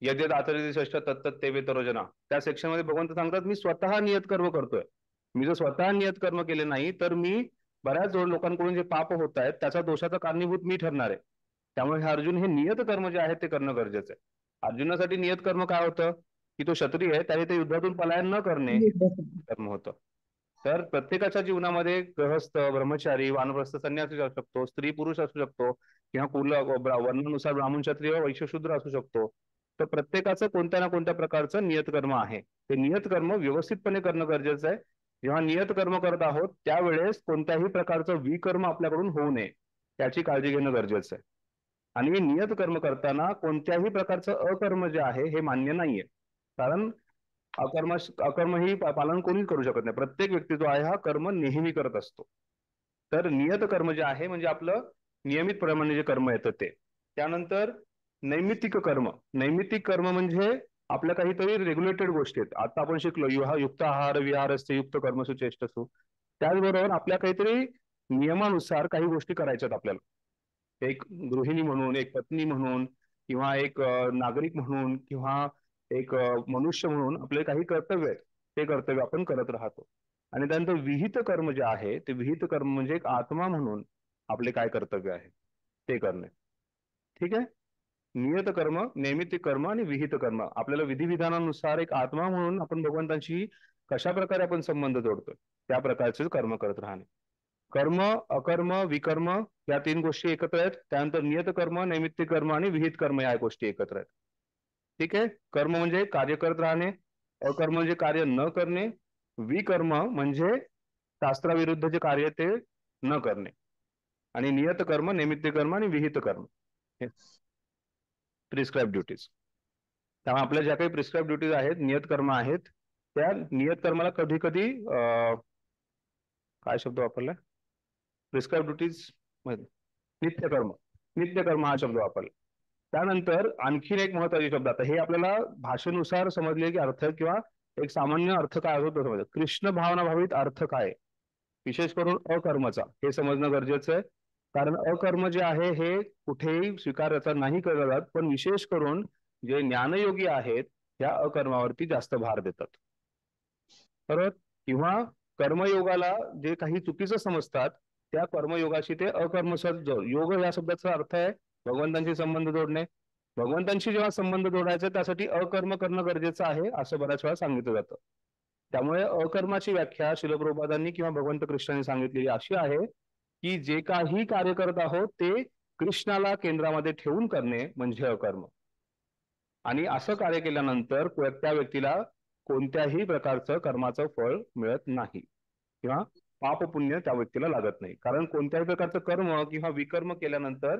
यद्यत आचरती षष्ठ तत्त ते वेतरोजना, त्या सेक्शन मध्ये भगवंत सांगतात मी स्वतः नियत कर्म करतोय. मी जर स्वतः नियत कर्म केले नाही तर मी बऱ्याच लोकांकडून जे पाप होत आहेत त्याचा दोषाचा कारणीभूत मी ठरणार आहे. त्यामुळे हे अर्जुन हे नियत कर्म जे आहे ते करणं गरजेचं आहे. अर्जुनासाठी नियत कर्म काय होतं की तो क्षत्रिय आहे त्याने ते युद्धातून पलायन न करणे कर्म होतं. तर प्रत्येकाच्या जीवनामध्ये गृहस्थ, ब्रह्मचारी, वानप्रस्थ, संन्यासी असू शकतो, स्त्री पुरुष असू शकतो किंवा वर्णानुसार ब्राह्मण, क्षत्रिय, वैश्य, शूद्र असू शकतो. तर प्रत्येकाचं कोणत्या ना कोणत्या प्रकारचं नियत कर्म आहे. ते नियत कर्म व्यवस्थितपणे करणं गरजेचं आहे. जेव्हा नियत कर्म करत आहोत त्यावेळेस कोणत्याही प्रकारचं विकर्म आपल्याकडून होऊ नये याची काळजी घेणं गरजेचं आहे. आणि नियत कर्म करताना कोणत्याही प्रकारचं अकर्म जे आहे हे मान्य नाहीये. कारण अकर्म ही पालन कोणीच करू शकत नाही. प्रत्येक व्यक्ती जो आहे हा कर्म नेहमी करत असतो. तर नियत कर्म जे आहे म्हणजे आपलं नियमितप्रमाणे जे कर्म येतं ते. त्यानंतर नैमित्तिक कर्म. नैमित्तिक कर्म म्हणजे आपल्या काहीतरी रेग्युलेटेड गोष्टी आहेत. आता आपण शिकलो युक्त आहार विहारस्ते युक्त कर्मसु चेष्टसु. त्याचबरोबर आपल्या काहीतरी नियमानुसार काही गोष्टी करायच्यात आपल्याला. एक गृहिणी म्हणून, एक पत्नी म्हणून किंवा एक नागरिक म्हणून किंवा एक मनुष्य म्हणून आपले काही कर्तव्य आहेत. ते कर्तव्य आपण करत राहतो. आणि त्यानंतर विहित कर्म जे आहे ते विहित कर्म म्हणजे एक आत्मा म्हणून आपले काय कर्तव्य आहे ते करणे. ठीक आहे. नियत कर्म, नैमित्तिक कर्म आणि विहित कर्म. आपल्याला विधिविधानानुसार एक आत्मा म्हणून आपण भगवंतांशी कशा प्रकारे आपण संबंध जोडतोय त्या प्रकारचे कर्म करत राहणे. कर्म, अकर्म, विकर्म या 3 गोष्टी एकत्र आहेत. त्यानंतर नियत कर्म, नैमित्तिक कर्म आणि विहित कर्म या गोष्टी एकत्र आहेत. ठीक आहे. कर्म म्हणजे कार्य करत राहणे, अकर्म म्हणजे कार्य न करणे, विकर्म म्हणजे शास्त्राविरुद्ध जे कार्य ते न करणे, आणि नियत कर्म, नैमित्तिक कर्म आणि विहित कर्म प्रिस्क्राईब ड्युटीज. त्यामुळे आपल्या ज्या काही प्रिस्क्राईब ड्युटीज आहेत, नियत कर्म आहेत, त्या नियत कर्माला कधी कधी काय शब्द वापरला, प्रिस्क्राईब ड्युटीज नित्यकर्म, नित्यकर्म हा शब्द वापरला. त्यानंतर आणखीन एक महत्वाचे शब्द, आता हे आपल्याला भाषेनुसार समजले की अर्थ किंवा एक सामान्य अर्थ काय होतो समज. कृष्ण भावना भावित अर्थ काय, विशेष करून अकर्मचा, हे समजणं गरजेचं आहे. कारण अकर्म जे आहे हे कुठेही स्वीकारायचा नाही केला जात, पण विशेष करून जे ज्ञानयोगी आहेत त्या अकर्मावरती जास्त भार देतात. बरोबर. किंवा कर्मयोगाला जे काही चुकीचं समजतात त्या कर्मयोगाशी ते अकर्मसद योग या शब्दाचा अर्थ आहे भगवंतांशी संबंध जोडणे. भगवंतांशी जेव्हा संबंध जोडायचा त्यासाठी अकर्म करणं गरजेचं आहे असं बऱ्याच वेळा सांगितलं जातं. त्यामुळे अकर्माची व्याख्या श्रील प्रभुपादांनी किंवा भगवंत कृष्णाने सांगितलेली अशी आहे की जे काही कार्य करत आहोत ते कृष्णाला केंद्रामध्ये ठेवून करणे म्हणजे अकर्म. आणि असं कार्य केल्यानंतर त्या व्यक्तीला कोणत्याही प्रकारचं कर्माचं फळ मिळत नाही किंवा पाप पुण्य त्या व्यक्तीला लागत नाही. कारण कोणत्याही प्रकारचं कर्म किंवा विकर्म केल्यानंतर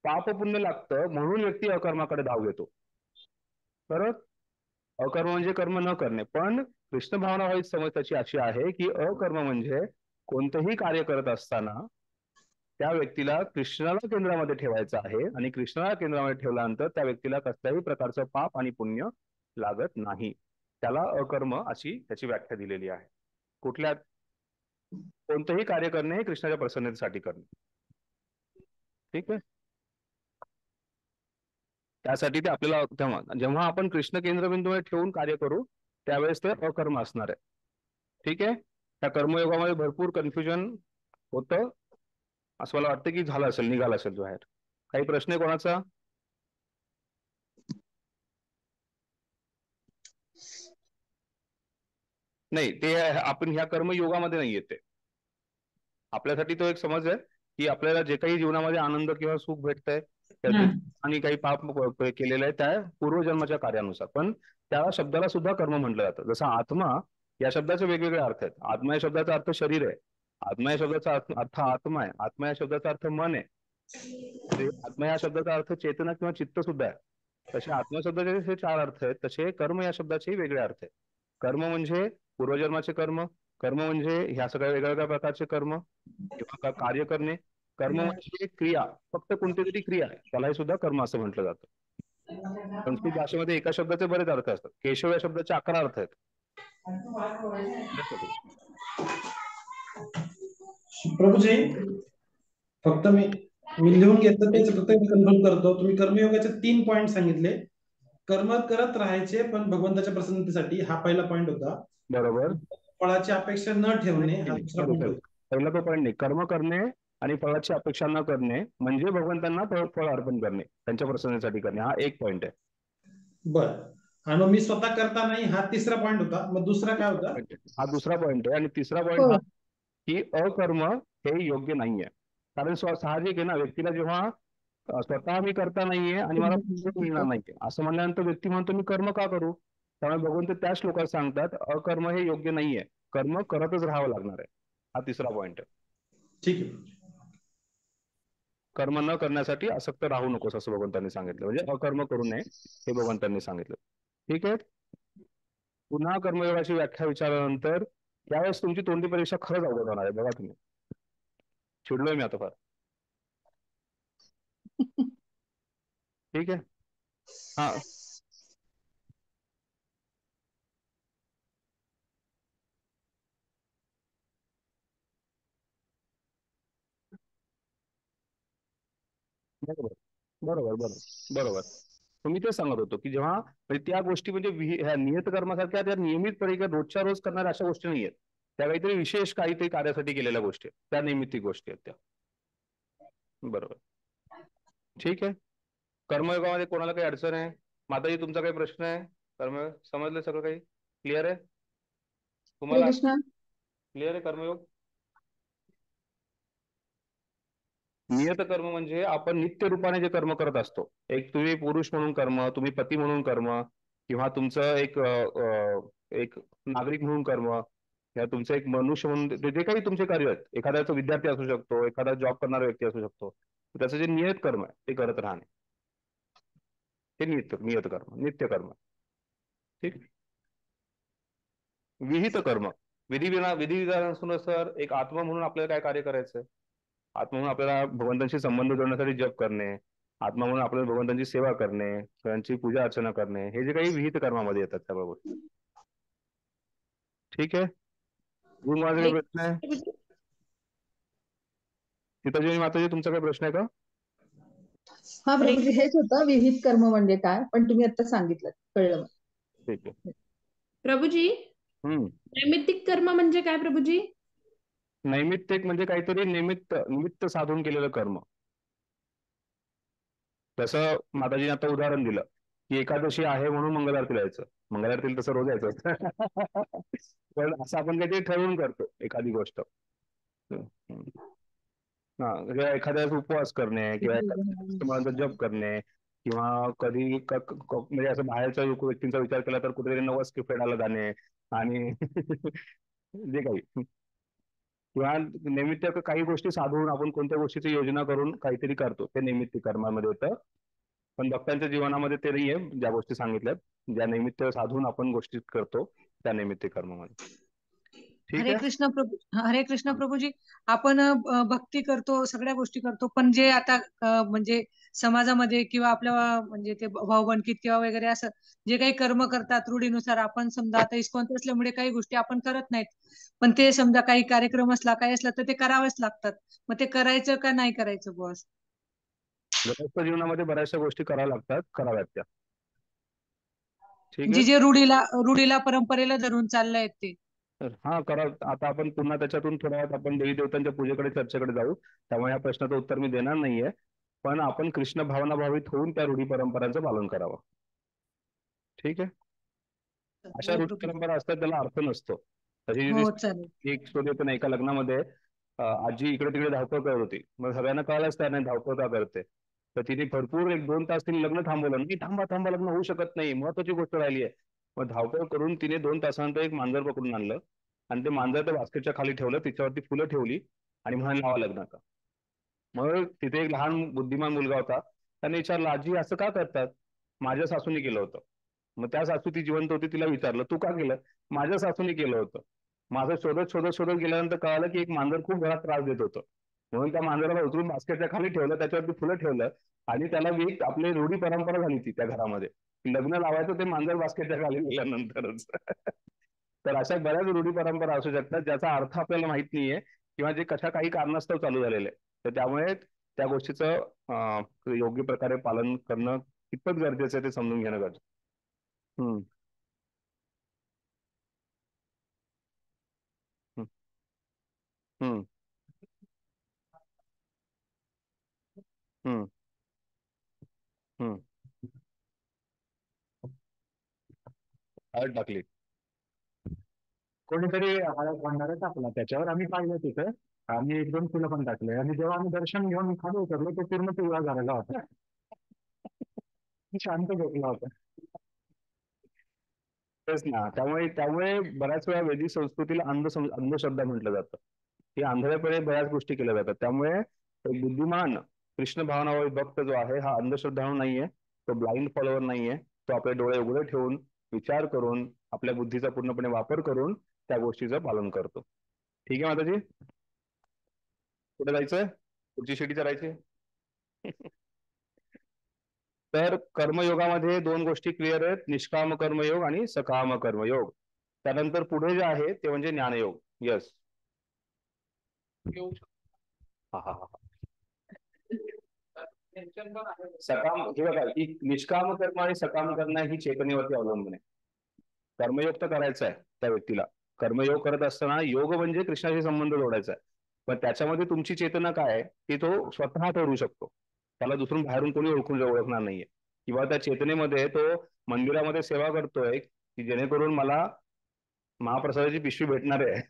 पाप पुण्य लागतं, म्हणून व्यक्ती अकर्माकडे धाव घेतो. बरोबर. अकर्म म्हणजे कर्म न करणे. पण कृष्ण भावना वाईट समज त्याची अशी आहे की अकर्म म्हणजे कोणतंही कार्य करत असताना त्या व्यक्तीला कृष्णाला केंद्रामध्ये ठेवायचं आहे आणि कृष्णाला केंद्रामध्ये ठेवल्यानंतर त्या व्यक्तीला कसल्याही प्रकारचं पाप आणि पुण्य लागत नाही. त्याला अकर्म अशी त्याची व्याख्या दिलेली आहे. कुठल्या कोणतंही कार्य करणे हे कृष्णाच्या प्रसन्नतेसाठी करणे. ठीक आहे. त्यासाठी ते आपल्याला जेव्हा आपण कृष्ण केंद्रबिंदूमध्ये ठेवून कार्य करू त्यावेळेस ते अकर्म असणार आहे. ठीक आहे. त्या कर्मयोगामध्ये भरपूर कन्फ्युजन होतं असं मला वाटतं की झालं असेल, निघाला असेल बाहेर. काही प्रश्न आहे कोणाचा? नाही, ते आपण ह्या कर्मयोगामध्ये नाही येते. आपल्यासाठी तो एक समज आहे की आपल्याला जे काही जीवनामध्ये आनंद किंवा सुख भेटतंय आणि काही पाप केलेलं आहे त्या पूर्वजन्माच्या कार्यानुसार, पण त्या शब्दाला सुद्धा कर्म म्हटलं जातं. जसं आत्मा या शब्दाचे वेगवेगळे अर्थ आहेत. आत्मा या शब्दाचा अर्थ शरीर आहे, आत्मा या शब्दाचा अर्थ आत्मा आहे, आत्मा या शब्दाचा अर्थ मन आहे, आत्मा या शब्दाचा अर्थ चेतना किंवा चित्त सुद्धा आहे. तसे आत्मा शब्दाचे हे 4 अर्थ आहेत, तसे कर्म या शब्दाचे वेगळे अर्थ आहेत. कर्म म्हणजे पूर्वजन्माचे कर्म, कर्म म्हणजे ह्या सगळ्या वेगवेगळ्या प्रकारचे कर्म किंवा कार्य करणे. कर्म म्हणजे क्रिया, फक्त कोणती तरी क्रिया आहे त्यालाही सुद्धा कर्म असं म्हटलं जातं. संस्कृत भाषेमध्ये एका शब्दाचे बरेच अर्थ असतात. केशव या शब्दाचे 11 अर्थ आहेत. प्रभूजी फक्त मी मी लिहून घेतलं तेच फक्त कन्फर्म करतो. तुम्ही कर्मयोगाचे 3 पॉईंट सांगितले. कर्म करत राहायचे पण भगवंताच्या प्रसन्नतेसाठी, हा पहिला पॉईंट होता. बरोबर. फळाची अपेक्षा न ठेवणे, हा दुसरा पॉईंट बरोबर. होता. पहिला तो पॉईंट नाही, कर्म करणे आणि फळाची अपेक्षा न करणे म्हणजे भगवंतांना फळ अर्पण करणे, त्यांच्या प्रसन्नतेसाठी करणे, हा एक पॉईंट आहे. बर. आणि मग मी स्वतः करता नाही, हा तिसरा पॉईंट होता. मग दुसरा काय होता? हा दुसरा पॉईंट आहे. आणि तिसरा पॉईंट हो. हा की अकर्म हे योग्य नाहीये. कारण साहजिक आहे ना, व्यक्तीला जेव्हा स्वतः मी करता नाहीये आणि मला फळ मिळणार नाहीये असं म्हणल्यानंतर व्यक्ती म्हणतो मी कर्म का करू. त्यामुळे भगवंत त्या श्लोकात सांगतात अकर्म हे योग्य नाहीये, कर्म करतच राहावं लागणार आहे. हा तिसरा पॉईंट आहे. ठीक आहे. कर्म न करण्यासाठी आसक्त राहू नकोस असं भगवंतांनी सांगितलं, म्हणजे अकर्म करू नये हे भगवंतांनी सांगितलं. ठीक आहे. पुन्हा कर्मयोगाची व्याख्या विचारल्यानंतर त्यावेळेस तुमची तोंडी परीक्षा खरंच अवघड होणार आहे. बघा तुम्ही, चिडलोय मी आता फार. ठीक आहे. हा बरोबर बरोबर बरोबर बरोबर. मी ते सांगत होतो की जेव्हा म्हणजे त्या गोष्टी म्हणजे ह्या नियत कर्मासारख्या त्या नियमितपणे किंवा रोजच्या रोज करणाऱ्या अशा गोष्टी नाही आहेत. त्या काहीतरी विशेष काहीतरी कार्यासाठी केलेल्या गोष्टी आहेत, त्या नैमित्तिक गोष्टी आहेत त्या. बरोबर. ठीक आहे. कर्मयोगामध्ये कोणाला काही अडचण आहे? माताजी तुमचा काही प्रश्न आहे? कर्मयोग समजलं सगळं काही क्लिअर आहे तुम्हाला? कृष्णा. क्लिअर आहे कर्मयोग? नियत कर्म म्हणजे आपण नित्य रूपाने जे कर्म करत असतो, एक तुम्ही पुरुष म्हणून कर्म, तुम्ही पती म्हणून कर्म, किंवा तुमचं एक नागरिक म्हणून कर्म, किंवा तुमचं एक मनुष्य म्हणून जे काही तुमचे कार्य आहेत, एखाद्याचा विद्यार्थी असू शकतो, एखादा जॉब करणारा व्यक्ती असू शकतो, त्याचं जे नियत कर्म आहे ते करत राहणे, हे नियत कर्म, नित्य कर्म. ठीक. विहित कर्म, विधिविधानानुसार एक आत्मा म्हणून आपल्याला काय कार्य करायचं? आत्मा म्हणून आपल्याला भगवंतांशी संबंध जोडण्यासाठी जप करणे, आत्मा म्हणून आपल्याला भगवंतांची सेवा करणे, त्यांची पूजा अर्चना करणे, हे जे काही विहित कर्मामध्ये येतात त्या गोष्टी. ठीक आहे. माझा काही प्रश्न आहे? सीताजी माताजी तुमचा काही प्रश्न आहे का? हा प्रभूजी, हेच होतं विहित कर्म म्हणजे काय, पण तुम्ही आता सांगितलं, कळलं. ठीक आहे. प्रभूजी, नैमित्तिक कर्म म्हणजे काय प्रभूजी? नैमित्तिक म्हणजे काहीतरी निमित्त साधून केलेलं कर्म. जसं माताजीने आता उदाहरण दिलं की एकादशी आहे म्हणून मंगल आरतीला यायचं. मंगल आरतीला तसं रोज यायचं पण असं आपण काहीतरी ठरवून करतो एखादी गोष्ट. हा, एखाद्या उपवास करणे किंवा एखाद्या जप करणे, किंवा कधी म्हणजे असं बाहेरच्या व्यक्तींचा विचार केला तर कुठेतरी नवस फेडायला जाणे, आणि जे काही किंवा निमित्त काही गोष्टी साधून आपण कोणत्या गोष्टीची योजना करून काहीतरी करतो, ते निमित्त कर्मामध्ये येतं. पण भक्तांच्या जीवनामध्ये ते नाहीये, ज्या गोष्टी सांगितल्यात, ज्या निमित्त साधून आपण गोष्टी करतो त्या निमित्त कर्मामध्ये. हरे कृष्ण प्रभू. हरे कृष्ण प्रभूजी, आपण भक्ती करतो, सगळ्या गोष्टी करतो, पण जे आता म्हणजे समाजामध्ये किंवा आपल्या म्हणजे ते भावबंधकीत किंवा वगैरे असं जे काही कर्म करतात रूढीनुसार, आपण समजा आता इस्कॉन असल्यामुळे काही गोष्टी आपण करत नाहीत, पण ते समजा काही कार्यक्रम असला काही असला तर ते करावेच लागतात. मग ते करायचं का नाही करायचं बॉस? गृहस्थ जीवनामध्ये बऱ्याचशा गोष्टी कराव्या लागतात, कराव्यात त्या. ठीक म्हणजे आहे. जे रूढीला परंपरेला धरून चाललंय ते. हा करा. आता आपण पुन्हा त्याच्यातून थोड्या वेळात आपण देवी देवतांच्या पूजेकडे चर्चेकडे जाऊ, त्यामुळे या प्रश्नाचं उत्तर मी देणार नाहीये. पण आपण कृष्ण भावना भावित होऊन त्या रूढी परंपरांचं पालन करावं. ठीक आहे. अशा रूढी परंपरा असतात त्याला अर्थ नसतो. तशी एक स्टोरी होती ना, एका लग्नामध्ये आजी इकडे तिकडे धावपळ करत होती. मग सगळ्यांना कळालंच त्या नाही धावपळ का करते. तर तिने भरपूर 1-2 तास तिने लग्न थांबवलं की थांबा थांबा लग्न होऊ शकत नाही, महत्वाची गोष्ट राहिली आहे. मग धावपळ करून तिने 2 तासानंतर एक मांजर पकडून आणलं आणि ते मांजर त्या बास्केटच्या खाली ठेवलं, तिच्यावरती फुलं ठेवली आणि म्हणाले लावा लग्नाचा. मग तिथे एक लहान बुद्धिमान मुलगा होता, त्याने विचारलं आजी असं का करतात? माझ्या सासूने केलं होतं. मग त्या सासू ती जिवंत होती, तिला विचारलं तू का केलं? माझ्या सासूने केलं होतं. माझं शोधत शोधत शोधत गेल्यानंतर कळालं की एक मांजर खूप घरात त्रास देत होतं, म्हणून त्या मांजराला उचलून बास्केटच्या खाली ठेवलं, त्याच्यावरती फुलं ठेवलं आणि त्याला एक आपली रूढी परंपरा झाली ती त्या घरामध्ये, लग्न लावायचं ते मांजर बास्केटच्या खाली गेल्यानंतरच. तर अशा बऱ्याच रूढी परंपरा असू शकतात ज्याचा अर्थ आपल्याला माहित नाहीये, किंवा जे कशा काही कारणास्तव चालू झालेले. तर त्यामुळे त्या गोष्टीचं योग्य प्रकारे पालन करणं कितपत गरजेचं आहे ते समजून घेणं गरजेचं. हम्म हम्म हम्म हम्म हळद टाकली. कोणीतरी हळद भांडारा टाकला त्याच्यावर, आम्ही पाहिलं तिथं. आम्ही 1-2 फुलं पण टाकले आणि जेव्हा आम्ही दर्शन घेऊन खाली उतरलो तो पूर्ण पिवळा झालेला होता. शांत झोपला होता. तेच ना, त्यामुळे त्यामुळे बऱ्याच वेळा वैदिक संस्कृतीला अंधश्रद्धा म्हटलं जातं. ही आंधळेपणे बऱ्याच गोष्टी केल्या जातात. त्यामुळे एक बुद्धिमान कृष्ण भावनावर भक्त जो आहे हा अंधश्रद्धाळू नाहीये, तो ब्लाइंड फॉलोअर नाहीये. तो आपले डोळे उघडे ठेवून विचार करून आपल्या बुद्धीचा पूर्णपणे वापर करून त्या गोष्टीचं पालन करतो. ठीक आहे माताजी, कुठे जायचंय? पुढची शिटी करायची. तर कर्मयोगामध्ये 2 गोष्टी क्लिअर आहेत, निष्काम कर्मयोग आणि सकाम कर्मयोग. त्यानंतर पुढे जे आहे ते म्हणजे ज्ञानयोग. यस, हा हा हा. सकाम हे बघा, की निष्काम कर्म आणि सकाम करणं ही चेतनेवरती अवलंबून आहे. कर्मयोग तर करायचा आहे त्या व्यक्तीला. कर्मयोग करत असताना योग म्हणजे कृष्णाशी संबंध जोडायचा आहे. पण त्याच्यामध्ये तुमची चेतना काय आहे ती तो स्वतः ठरवू शकतो. त्याला दुसरून बाहेरून कोणी ओळखणार नाहीये. किंवा त्या चेतनेमध्ये तो मंदिरामध्ये सेवा करतोय की जेणेकरून मला महाप्रसादाची पिशवी भेटणार आहे.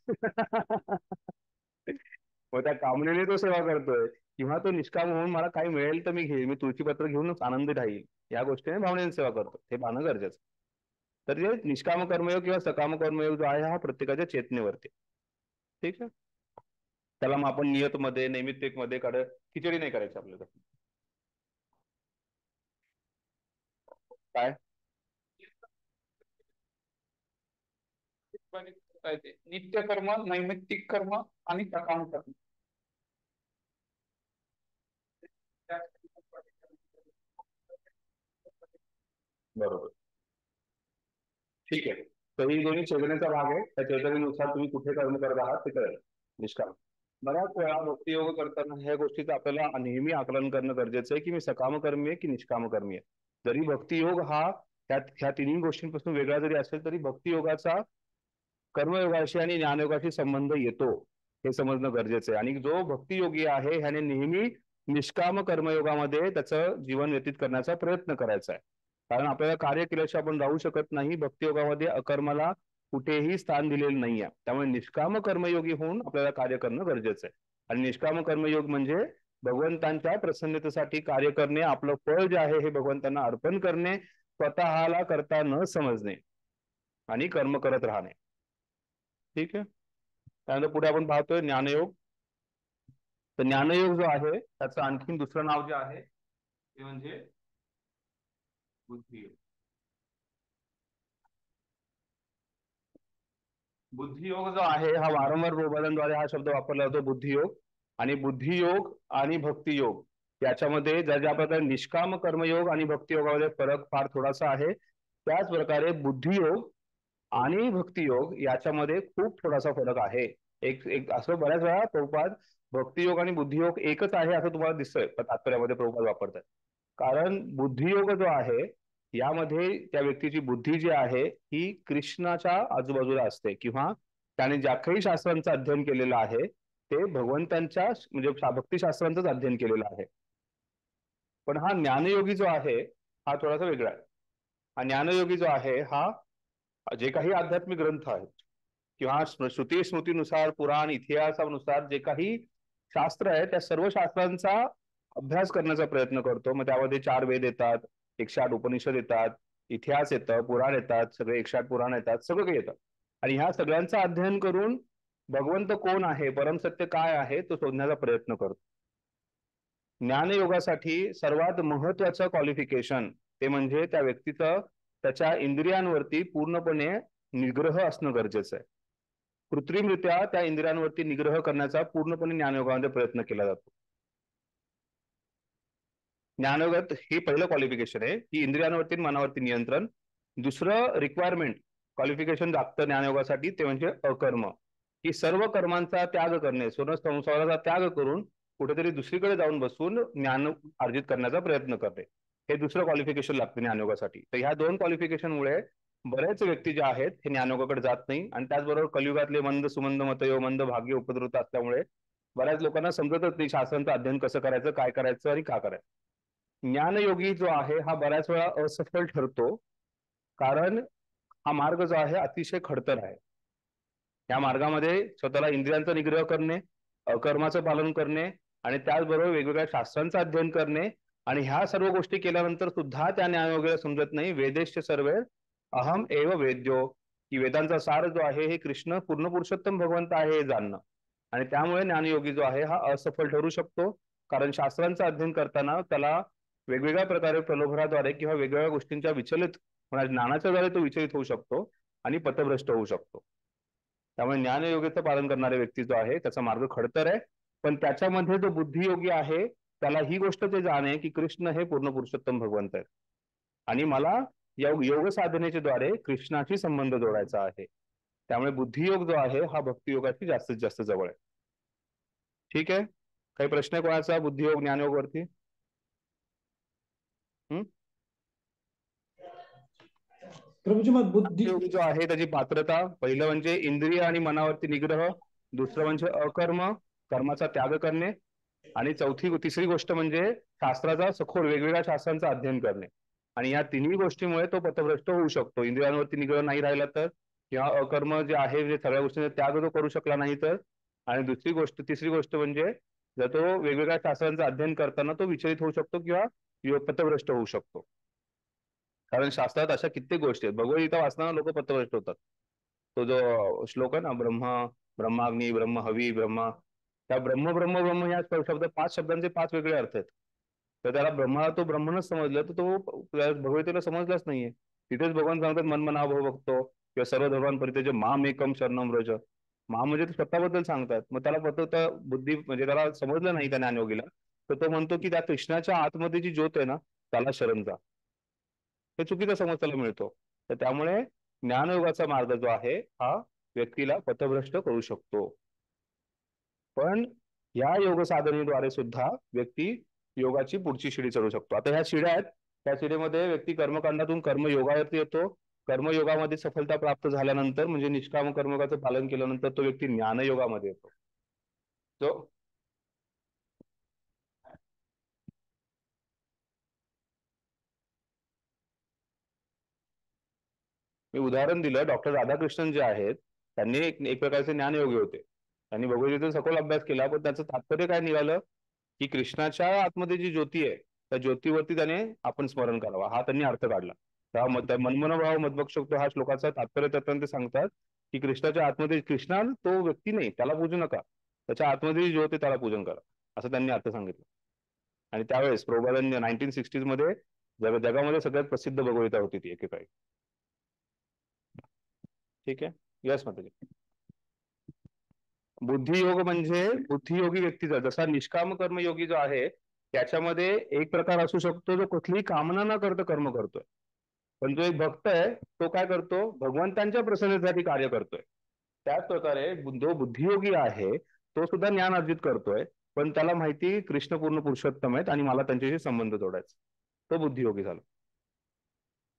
मग त्या कामनेने तो सेवा करतोय, किंवा तो निष्काम होऊन मला काही मिळेल तर मी घेईल, मी तुळशीपत्र घेऊनच आनंदी राहील, या गोष्टीने भावनेने सेवा करतो. हे पाहणं गरजेचं. तर जे निष्काम कर्मयोग किंवा सकाम कर्मयोग जो आहे हा प्रत्येकाच्या चेतनेवरती. ठीक आहे. त्याला मग आपण नियतमध्ये नैमित्तिकमध्ये खिचडी नाही करायची आपल्याला. काय नित्य कर्म, नैमित्तिक कर्म आणि सकाम कर्म. बरोबर, ठीक आहे. तर ही दोन्ही चेतनेचा भाग आहे. त्या चेतनेनुसार तुम्ही कुठे कर्म करत आहात ते कळेल. निष्काम. बऱ्याच वेळा भक्तियोग करताना ह्या गोष्टीचं आपल्याला नेहमी आकलन करणं गरजेचं आहे की मी सकाम कर्मी आहे की निष्काम कर्मी आहे. जरी भक्तियोग हा ह्या तिन्ही गोष्टींपासून वेगळा जरी असेल तरी भक्तियोगाचा कर्मयोगाशी आणि ज्ञानयोगाशी संबंध येतो, हे समजणं गरजेचं आहे. आणि जो भक्तियोगी आहे ह्याने नेहमी निष्काम कर्मयोगामध्ये त्याचं जीवन व्यतीत करण्याचा प्रयत्न करायचा आहे. कारण आपल्याला कार्य केल्याशिवाय आपण राहू शकत नाही. भक्तियोगामध्ये अकर्माला कुठेही स्थान दिलेलं नाहीये. त्यामुळे निष्काम कर्मयोगी होऊन आपल्याला कार्य करणं गरजेचं आहे. आणि निष्काम कर्मयोग म्हणजे भगवंतांच्या प्रसन्नतेसाठी कार्य करणे, आपलं फळ जे आहे हे भगवंतांना अर्पण करणे, स्वतःला करता न समजणे आणि कर्म करत राहणे. ठीक आहे. त्यानंतर पुढे आपण पाहतोय ज्ञानयोग. तर ज्ञानयोग जो आहे त्याचं आणखीन दुसरं नाव जे आहे ते म्हणजे बुद्धियोग. बुद्धियोग जो आहे हा वारंवार प्रबोधनाद्वारे हा शब्द वापरला जातो, बुद्धियोग. आणि बुद्धियोग आणि भक्तियोग याच्यामध्ये ज्या प्रकारे निष्काम कर्मयोग आणि भक्तियोगामध्ये फरक फार थोडासा आहे, त्याच प्रकारे बुद्धियोग आणि भक्तियोग याच्यामध्ये खूप थोडासा फरक आहे. एक असं बऱ्याच वेळा प्रभुपाद भक्तियोग आणि बुद्धियोग एकच आहे असं तुम्हाला दिसतंय तात्पर्यामध्ये प्रभुपाद वापरतात. कारण बुद्धियोग जो आहे यामध्ये त्या व्यक्तीची बुद्धी जी आहे ही कृष्णाच्या आजूबाजूला असते, किंवा त्याने ज्या काही शास्त्रांचं अध्ययन केलेलं आहे ते भगवंतांच्या म्हणजे भक्तिशास्त्रांचंच अध्ययन केलेलं आहे. पण हा ज्ञानयोगी जो आहे हा थोडासा वेगळा आहे. हा ज्ञानयोगी जो आहे हा जे काही आध्यात्मिक ग्रंथ आहेत किंवा श्रुती स्मृतीनुसार पुराण इतिहासानुसार जे काही शास्त्र आहे त्या सर्व शास्त्रांचा अभ्यास करण्याचा प्रयत्न करतो. मग त्यामध्ये 4 वेद येतात, 108 उपनिषद येतात, इतिहास येतं, पुराण येतात, सगळे 108 पुराण येतात, सगळं काही येतं. आणि ह्या सगळ्यांचं अध्ययन करून भगवंत कोण आहे, परमसत्य काय आहे तो शोधण्याचा प्रयत्न करतो. ज्ञानयोगासाठी सर्वात महत्वाचं क्वालिफिकेशन ते म्हणजे त्या व्यक्तीचं त्याच्या इंद्रियांवरती पूर्णपणे निग्रह असणं गरजेचं आहे. कृत्रिमरित्या त्या इंद्रियांवरती निग्रह करण्याचा पूर्णपणे ज्ञानयोगामध्ये प्रयत्न केला जातो. ज्ञानयोगात हे पहिलं क्वालिफिकेशन आहे की इंद्रियांवरती मनावरती नियंत्रण. दुसरं रिक्वायरमेंट क्वालिफिकेशन लागतं ज्ञानयोगासाठी ते म्हणजे अकर्म, की सर्व कर्मांचा त्याग करणे, सर्व संसाराचा त्याग करून कुठेतरी दुसरीकडे जाऊन बसून ज्ञान अर्जित करण्याचा प्रयत्न करते. हे दुसरं क्वालिफिकेशन लागतं ज्ञानयोगासाठी. तर ह्या 2 क्वालिफिकेशनमुळे बरेच व्यक्ती जे आहेत हे ज्ञानयोगाकडे जात नाही. आणि त्याचबरोबर कलियुगातले मंद सुमंद मतयो मंद भाग्य उपद्रुत असल्यामुळे बऱ्याच लोकांना समजतच नाही शास्त्रांचं अध्ययन कसं करायचं, काय करायचं आणि का करायचं. ज्ञानयोगी जो आहे हा बऱ्याच वेळा असफल ठरतो, कारण हा मार्ग जो आहे अतिशय खडतर आहे. या मार्गामध्ये स्वतःला इंद्रियांचा निग्रह करणे, अकर्माचं पालन करणे आणि त्याचबरोबर वेगवेगळ्या शास्त्रांचं अध्ययन करणे, आणि ह्या सर्व गोष्टी केल्यानंतर सुद्धा त्या ज्ञानयोगीला समजत नाही वेदेश्च सर्वे अहम एव वेद्यो, की वेदांचा सार जो आहे हे कृष्ण पूर्ण पुरुषोत्तम भगवंत आहे हे जाणणं. आणि त्यामुळे ज्ञानयोगी जो आहे हा असफल ठरू शकतो, कारण शास्त्रांचं अध्ययन करताना त्याला वेगवेगळ्या प्रकारे प्रलोभनाद्वारे किंवा वेगवेगळ्या गोष्टींच्या विचलित ज्ञानाच्या द्वारे तो विचलित होऊ शकतो आणि पथभ्रष्ट होऊ शकतो. त्यामुळे ज्ञानयोगीचं पालन करणारे व्यक्ती जो आहे त्याचा मार्ग खडतर आहे, पण त्याच्यामध्ये जो बुद्धियोगी आहे त्याला ही गोष्ट ते जाणे की कृष्ण हे पूर्ण पुरुषोत्तम भगवंत आहेत आणि मला योग साधनेच्या द्वारे कृष्णाशी संबंध जोडायचा आहे. त्यामुळे बुद्धियोग जो आहे हा भक्तियोगाशी जास्तीत जास्त जवळ आहे. ठीक आहे, काही प्रश्न आहे कोणाचा बुद्धियोग ज्ञानयोग वरती? प्रभूजी मग बुद्धियोग जो आहे त्याची पात्रता, पहिलं म्हणजे इंद्रिय आणि मनावरती निग्रह, दुसरं म्हणजे अकर्म, कर्माचा त्याग करणे, आणि तिसरी गोष्ट म्हणजे शास्त्राचा सखोल वेगवेगळ्या शास्त्रांचा अध्ययन करणे. आणि या तिन्ही गोष्टीमुळे तो पथभ्रष्ट होऊ शकतो. इंद्रियांवरती निग्रह नाही राहिला तर, किंवा अकर्म जे आहे जे सगळ्या गोष्टींचा त्याग तो करू शकला नाही तर, आणि तिसरी गोष्ट म्हणजे जर तो वेगवेगळ्या शास्त्रांचं अध्ययन करताना तो विचलित होऊ शकतो किंवा पथभ्रष्ट होऊ शकतो. कारण शास्त्रात अशा कित्येक गोष्टी आहेत. भगवद्गीता वाचताना लोक पथभ्रष्ट होतात. तो जो श्लोक आहे ना, ब्रह्माग्नी, ब्रह्म हवी, ब्रह्मा, त्या ब्रह्म ब्रह्म ब्रह्म या शब्द 5 शब्दांचे 5 वेगळे अर्थ आहेत. तर त्याला ब्रह्माला तो ब्रह्मनच समजलं तर तो भगवद्गीतेला समजलाच नाहीये. तिथेच भगवान सांगतात मनमना भव भक्तो किंवा सर्व धर्मां परित्यज्य माम एकम शरणम व्रज. मा म्हणजे ते स्वतःबद्दल सांगतात. मग त्याला पत्र बुद्धी म्हणजे त्याला समजलं नाही त्या ज्ञानयोगीला, तर तो म्हणतो की त्या कृष्णाच्या आतमध्ये जी ज्योत आहे ना त्याला शरण जा. हे चुकीचा समज त्याला मिळतो. तर त्यामुळे ज्ञानयोगाचा मार्ग जो आहे हा व्यक्तीला पथभ्रष्ट करू शकतो. पण या योग साधनेद्वारे सुद्धा व्यक्ती योगाची पुढची शिडी चढू शकतो. आता ह्या शिड्या आहेत, त्या शिडीमध्ये व्यक्ती कर्मकांडातून कर्मयोगावरती येतो. कर्मयोगामध्ये सफलता प्राप्त झाल्यानंतर म्हणजे निष्काम कर्मयोगाचं पालन केल्यानंतर तो व्यक्ती ज्ञानयोगामध्ये येतो. तो मी उदाहरण दिलं, डॉक्टर राधाकृष्णन जे आहेत त्यांनी एक प्रकारचे ज्ञानयोगी होते. त्यांनी भगवद्गीतेचा सखोल अभ्यास केला, पण त्याचं तात्पर्य काय निघालं की कृष्णाच्या आतमध्ये जी ज्योती आहे त्या ज्योतीवरती त्याने आपण स्मरण करावा, हा त्यांनी अर्थ काढला. मनमनोभाव मदभक्षक हा श्लोकाचा तात्पर्य त्यातून ते सांगतात की कृष्णाच्या आतमध्ये कृष्णा तो व्यक्ती नाही, त्याला पूजू नका, त्याच्या आतमध्ये जी ज्योत आहे त्याला पूजन करा, असं त्यांनी अर्थ सांगितलं. आणि त्यावेळेस प्रभुपादांनी 1960s मध्ये जगामध्ये सगळ्यात प्रसिद्ध भगवद्गीता होती ती एकेकाळी. ठीक आहे, यस माताजी. बुद्धियोग म्हणजे बुद्धियोगी व्यक्तीचा, जसा निष्काम कर्मयोगी जो आहे त्याच्यामध्ये एक प्रकार असू शकतो जो कुठलीही कामना न करता कर्म करतोय. पण जो एक भक्त आहे तो काय करतो, भगवंतांच्या प्रसन्नतेसाठी कार्य करतोय. त्याच प्रकारे जो बुद्धियोगी आहे तो सुद्धा ज्ञान अर्जित करतोय, पण त्याला माहिती कृष्ण पूर्ण पुरुषोत्तम आहेत आणि मला त्यांच्याशी संबंध जोडायचा, तो बुद्धियोगी झाला.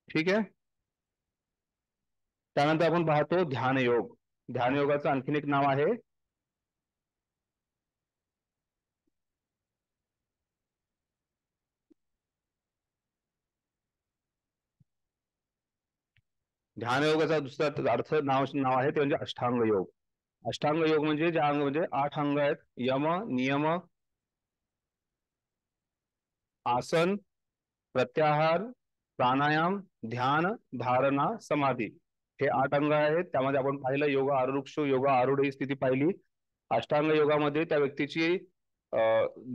ठीक आहे. त्यानंतर आपण पाहतो ध्यानयोग. ध्यानयोगाचं आणखीन एक नाव आहे ध्यानयोगाचा दुसरा अर्थ नाव आहे ते म्हणजे अष्टांग योग. अष्टांग योग म्हणजे ज्या अंग म्हणजे 8 अंग आहेत, यम, नियम, आसन, प्रत्याहार, प्राणायाम, ध्यान, धारणा, समाधी, हे 8 अंग आहेत. त्यामध्ये आपण पाहिलं योग आरुक्ष, योग आरूढ ही स्थिती पाहिली. अष्टांग योगामध्ये त्या व्यक्तीची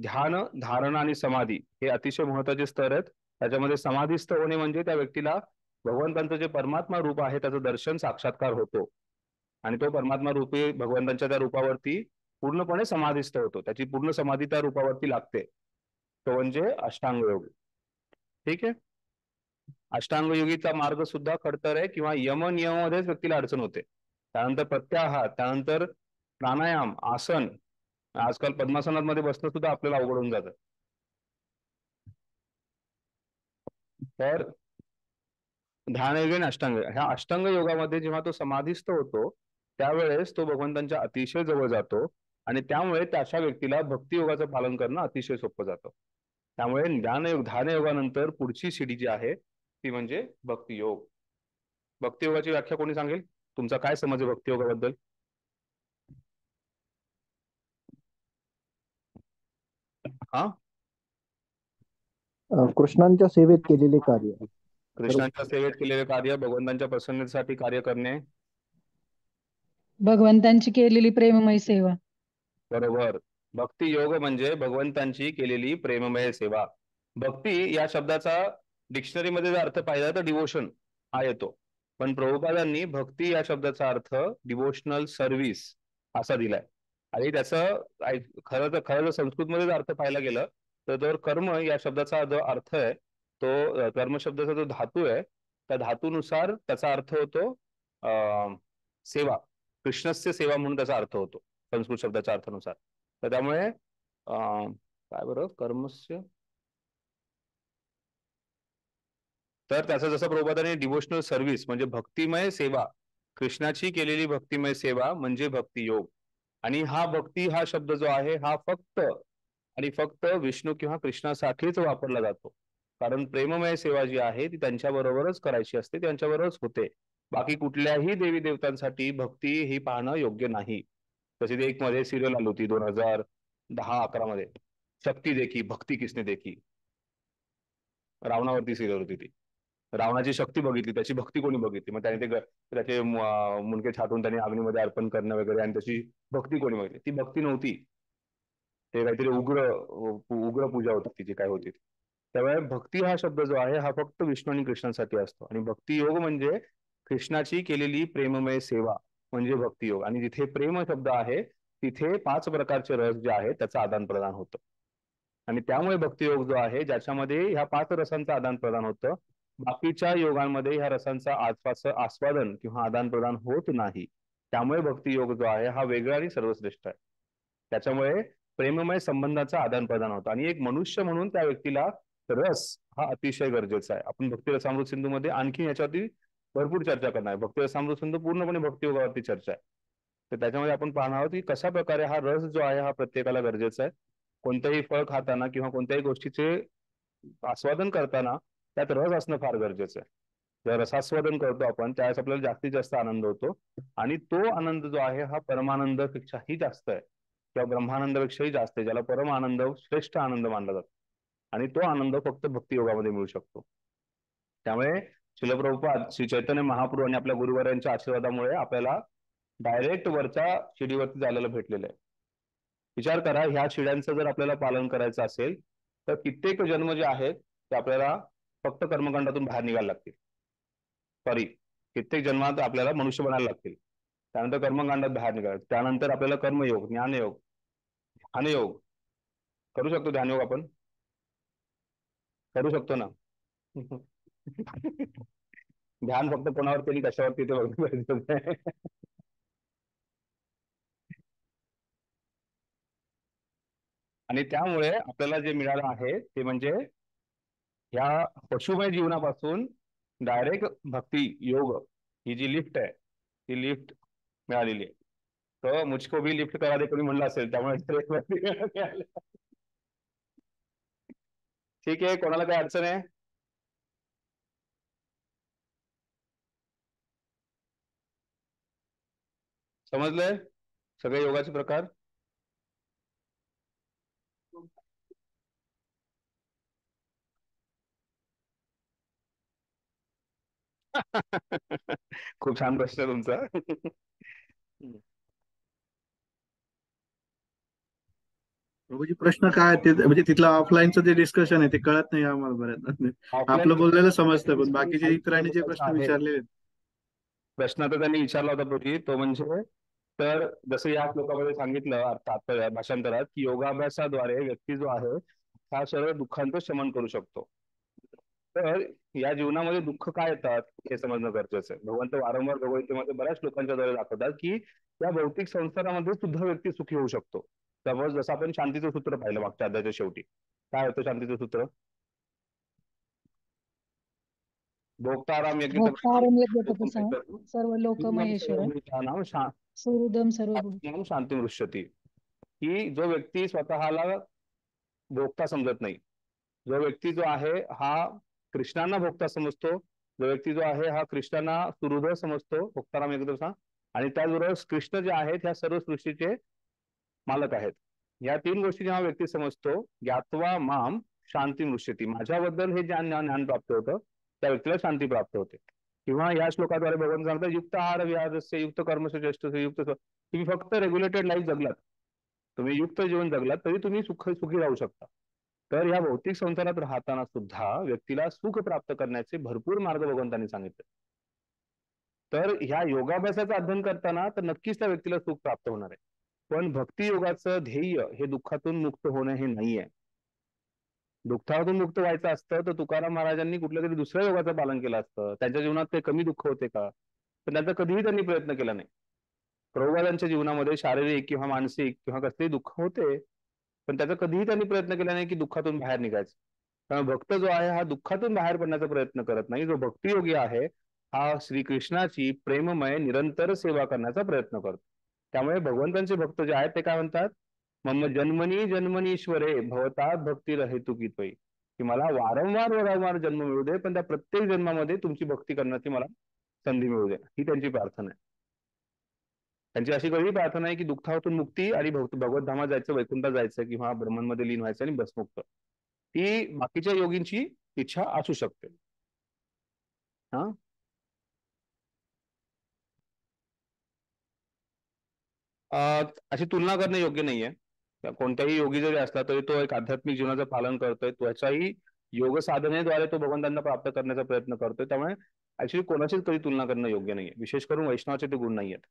ध्यान, धारणा आणि समाधी हे अतिशय महत्वाचे स्तर आहेत. त्याच्यामध्ये समाधीस्थ होणे म्हणजे त्या व्यक्तीला भगवंतांचं जे परमात्मा रूप आहे त्याचं दर्शन साक्षात्कार होतो आणि तो परमात्मा रूपी भगवंतांच्या त्या रूपावरती पूर्णपणे समाधीस्थ होतो, त्याची पूर्ण समाधी त्या रूपावरती लागते, तो म्हणजे अष्टांग योग. ठीक आहे. अष्टांग योगीचा मार्ग सुद्धा खडतर आहे किंवा यम नियमामध्येच व्यक्तीला अडचण होते. त्यानंतर प्रत्याहार, त्यानंतर प्राणायाम, आसन, आजकाल पद्मासनामध्ये बसणं सुद्धा आपल्याला अवघड होऊन जातं. तर ध्यान योग आणि अष्टांग, ह्या अष्टांग योगामध्ये जेव्हा तो समाधीस्थ होतो त्यावेळेस तो भगवंतांच्या अतिशय जवळ जातो आणि त्यामुळे अशा व्यक्तीला भक्ती योगाचं पालन करणं अतिशय सोपं जातं. त्यामुळे ध्यान योगानंतर पुढची शिडी जी आहे ती म्हणजे भक्ती योग. भक्ती योगाची व्याख्या कोणी सांगेल? तुमचा काय समज आहे भक्ती योगाबद्दल? हा, कृष्णांच्या सेवेत केलेले कार्य. कृष्णांच्या सेवेत केलेले कार्य, भगवंतांच्या प्रसन्नतेसाठी कार्य करणे. भगवंतांची केलेली प्रेममय सेवा. बरोबर. भक्ती योग म्हणजे भगवंतांची केलेली प्रेममय सेवा. भक्ती या शब्दाचा डिक्शनरीमध्ये जर अर्थ पाहिला तर डिवोशन हा येतो, पण प्रभुपादांनी भक्ती या शब्दाचा अर्थ डिवोशनल सर्व्हिस असा दिलाय. आणि त्याचं खरं जर संस्कृतमध्ये जर अर्थ पाहायला गेलं तर कर्म या शब्दाचा जो अर्थ आहे तो कर्म शब्दाचा जो धातू आहे त्या धातूनुसार त्याचा अर्थ होतो सेवा. कृष्णस्य सेवा म्हणून त्याचा अर्थ होतो संस्कृत शब्दाच्या अर्थानुसार. तर त्यामुळे काय बरं कर्मस्य, तर त्याचं जसं प्रभुपादांनी डिवोशनल सर्व्हिस म्हणजे भक्तिमय सेवा, कृष्णाची केलेली भक्तिमय सेवा म्हणजे भक्ती योग. आणि हा भक्ती हा शब्द जो आहे हा फक्त आणि फक्त विष्णू किंवा कृष्णासाठीच वापरला जातो, कारण प्रेममय सेवा जी आहे ती त्यांच्याबरोबरच करायची असते, त्यांच्याबरोबरच होते. बाकी कुठल्याही देवी देवतांसाठी भक्ती ही पाहणं योग्य नाही. तशी एक मध्ये सिरियल आली होती 2010-11 मध्ये, शक्ती देखी भक्ती किसने देखी, रावणावरती सिरियल होती ती. रावणाची शक्ती बघितली, त्याची भक्ती कोणी बघितली? मग त्याने त्याचे मुंडके छाटून त्यांनी अग्नीमध्ये अर्पण करणं वगैरे, आणि त्याची भक्ती कोणी बघितली? ती भक्ती नव्हती, ते काहीतरी उग्र पूजा होती तिची काय होती. त्यामुळे भक्ती हा शब्द जो आहे हा फक्त विष्णू आणि कृष्णासाठी असतो. आणि भक्ती योग म्हणजे कृष्णाची केलेली प्रेममय सेवा म्हणजे भक्ती योग. आणि जिथे प्रेम शब्द आहे तिथे 5 प्रकारचे रस जे आहेत त्याचं आदान प्रदान होतं. आणि त्यामुळे भक्ती योग जो आहे ज्याच्यामध्ये ह्या 5 रसांचं आदान प्रदान होतं, बाकीच्या योगांमध्ये ह्या रसांचा आस्वादन किंवा आदान प्रदान होत नाही. त्यामुळे भक्ती योग जो आहे हा वेगळा आणि सर्वश्रेष्ठ आहे. त्याच्यामुळे प्रेममय संबंधाचं आदान प्रदान होतं. आणि एक मनुष्य म्हणून त्या व्यक्तीला रस हा अतिशय गरजेचा आहे. आपण भक्ती रसामृत सिंधू मध्ये आणखी याच्यावरती भरपूर चर्चा करणार आहे. भक्ती रसामृत सिंधू पूर्णपणे भक्ती योगावरती चर्चा आहे. तर त्याच्यामध्ये आपण पाहणार आहोत की कशा प्रकारे हा रस जो आहे हा प्रत्येकाला गरजेचा आहे. कोणतंही फळ खाताना किंवा कोणत्याही गोष्टीचे आस्वादन करताना त्यात रस असणं फार गरजेचं आहे. जेव्हा रसास्वादन करतो आपण त्यावेळेस आपल्याला जास्तीत जास्त आनंद होतो, आणि तो आनंद जो आहे हा परमानंदापेक्षाही जास्त आहे किंवा ब्रह्मानंदापेक्षाही जास्त आहे, ज्याला परम आनंद श्रेष्ठ आनंद मानला जातो. आणि तो आनंद फक्त भक्ती योगामध्ये मिळू शकतो. त्यामुळे श्रील प्रभुपाद, श्री चैतन्य महाप्रभू आणि आपल्या गुरुवारांच्या आशीर्वादामुळे आपल्याला डायरेक्ट वरच्या शिडीवरती जायला भेटलेलं आहे. विचार करा, ह्या शिड्यांचं जर आपल्याला पालन करायचं असेल तर कित्येक जन्म जे आहेत ते आपल्याला फक्त कर्मकांडातून बाहेर निघायला लागतील. सॉरी, कित्येक जन्मात आपल्याला मनुष्य बनायला लागतील, त्यानंतर कर्मकांडात बाहेर निघायचं, त्यानंतर आपल्याला कर्मयोग, ज्ञानयोग, ध्यानयोग करू शकतो. ध्यानयोग आपण करू शकतो ना? ध्यान फक्त कोणावर केली कशावरती ते बघणं गरजेचं आहे. आणि त्यामुळे आपल्याला जे मिळालं आहे ते म्हणजे ह्या पशुमय जीवनापासून डायरेक्ट भक्ती योग ही जी लिफ्ट आहे ती लिफ्ट मिळालेली आहे. तर मुझको भी लिफ्ट करा दे कोणी म्हणलं असेल, त्यामुळे ठीक आहे. कोणाला काय अडचण आहे? समजलंय सगळे योगाचे प्रकार? खूप छान प्रश्न आहे तुमचा. प्रभूजी प्रश्न काय ते म्हणजे तिथलं ऑफलाईनचं जे डिस्कशन आहे ते कळत नाही आम्हाला बऱ्याच. आपलं बोललेलं समजतं पण बाकीचे इतरांनी जे प्रश्न विचारलेले प्रश्न तर त्यांनी विचारला होता प्रभूजी, तो म्हणजे तर जसं या श्लोकामध्ये सांगितलं अर्थात भाषांतरात की योगाभ्यासाद्वारे व्यक्ती जो आहे हा सर्व दुःखांचं शमन करू शकतो. तर या जीवनामध्ये दुःख काय येतात हे समजणं गरजेचं आहे. भगवंत वारंवार भगवद्गीतेमध्ये बऱ्याच लोकांच्या द्वारे दाखवतात की या भौतिक संसारामध्ये सुद्धा व्यक्ती सुखी होऊ शकतो. समज जसं आपण शांतीचं सूत्र पाहिलं मागच्या अध्यायाच्या शेवटी, काय होतं शांतीचं सूत्र? भोक्ताराम यज्ञ भोक्तारं यज्ञतपसा सर्व लोक महेश्वर सुहृदम सर्व शांती मृष्यती, की जो व्यक्ती स्वतःला भोक्ता समजत नाही, जो व्यक्ती जो आहे हा कृष्णांना भोक्ता समजतो, जो व्यक्ती जो आहे हा कृष्णांना सुहृद समजतो, भोक्ताराम यज्ञतपसा, आणि त्याचबरोबर कृष्ण जे आहेत ह्या सर्व सृष्टीचे मालक आहेत, या तीन गोष्टी जेव्हा व्यक्ती समजतो, ज्ञात्वा माम शांती मृष्यती, माझ्याबद्दल हे ज्ञान प्राप्त होतं, त्या व्यक्तीला शांती प्राप्त होते. किंवा या श्लोकाद्वारे भगवान सांगतात युक्त आहार विहारस्य युक्त कर्मश्रेष्ठस्य युक्त, तुम्ही फक्त रेग्युलेटेड लाईफ जगलात, तुम्ही युक्त जीवन जगलात तरी तुम्ही सुखी राहू शकता. तर या भौतिक संसारात राहताना सुद्धा व्यक्तीला सुख प्राप्त करण्याचे भरपूर मार्ग भगवंतांनी सांगितले. तर ह्या योगाभ्यासाचं अध्ययन करताना तर नक्कीच त्या व्यक्तीला सुख प्राप्त होणार आहे. पण भक्ती योगाचं ध्येय हे दुःखातून मुक्त होणं हे नाहीये. दुःखातून मुक्त व्हायचं असतं तर तुकाराम महाराजांनी कुठल्या तरी दुसऱ्या योगाचं पालन केलं असतं. त्यांच्या जीवनात ते कमी दुःख होते का? पण त्यांचा कधीही त्यांनी प्रयत्न केला नाही. प्रभुपादांच्या जीवनामध्ये शारीरिक किंवा मानसिक किंवा कसलेही दुःख होते, पण त्याचा कधीही त्यांनी प्रयत्न केला नाही की दुःखातून बाहेर निघायचं. त्यामुळे भक्त जो आहे हा दुःखातून बाहेर पडण्याचा प्रयत्न करत नाही. जो भक्तियोगी आहे हा श्रीकृष्णाची प्रेममय निरंतर सेवा करण्याचा प्रयत्न करतो. त्यामुळे भगवंतांचे भक्त जे आहेत ते काय म्हणतात, मम जन्मनी जन्मनीश्वरे भवतात भक्ती हेतुकी त्वयी, की मला वारंवार जन्म मिळू दे, पण त्या प्रत्येक जन्मामध्ये तुमची भक्ती करण्याची मला संधी मिळू दे, ही त्यांची प्रार्थना आहे. त्यांची अशी कधी प्रार्थना आहे की दुःखातून मुक्ती आणि भगवत धामात जायचं, वैकुंठात जायचं किंवा ब्रह्ममध्ये लीन व्हायचं आणि भस्मुक्त, ही बाकीच्या योगींची इच्छा असू शकते. हा अशी तुलना करणे योग्य नाहीये. कोणत्याही योगी जरी असला तरी तो एक आध्यात्मिक जीवनाचं पालन करतोय, त्याच्याही योग साधनेद्वारे तो भगवंतांना प्राप्त करण्याचा प्रयत्न करतोय. त्यामुळे ऍक्च्युली कोणाचीच कधी तुलना करणं योग्य नाहीये. विशेष करून वैष्णवाचे ते गुण नाही आहेत.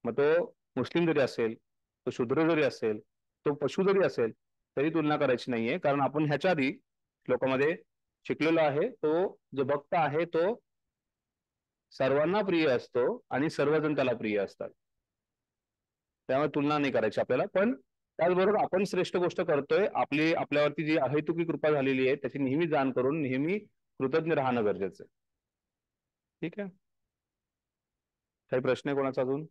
मग तो मुस्लिम जरी असेल, तो शूद्र जरी असेल, तो पशु जरी असेल, तरी तुलना करायची नाहीये. कारण आपण ह्याच्या आधी श्लोकामध्ये शिकलेलो आहे, तो जो भक्त आहे तो सर्वांना प्रिय असतो आणि सर्वजण त्याला प्रिय असतात. त्यामुळे तुलना नाही करायची आपल्याला. पण त्याचबरोबर आपण श्रेष्ठ गोष्ट करतोय, आपल्यावरती जी अहेतुकी कृपा झालेली आहे त्याची नेहमी जाण करून नेहमी कृतज्ञ राहणं गरजेचं आहे. ठीक आहे, काही प्रश्न आहे कोणाचा अजून?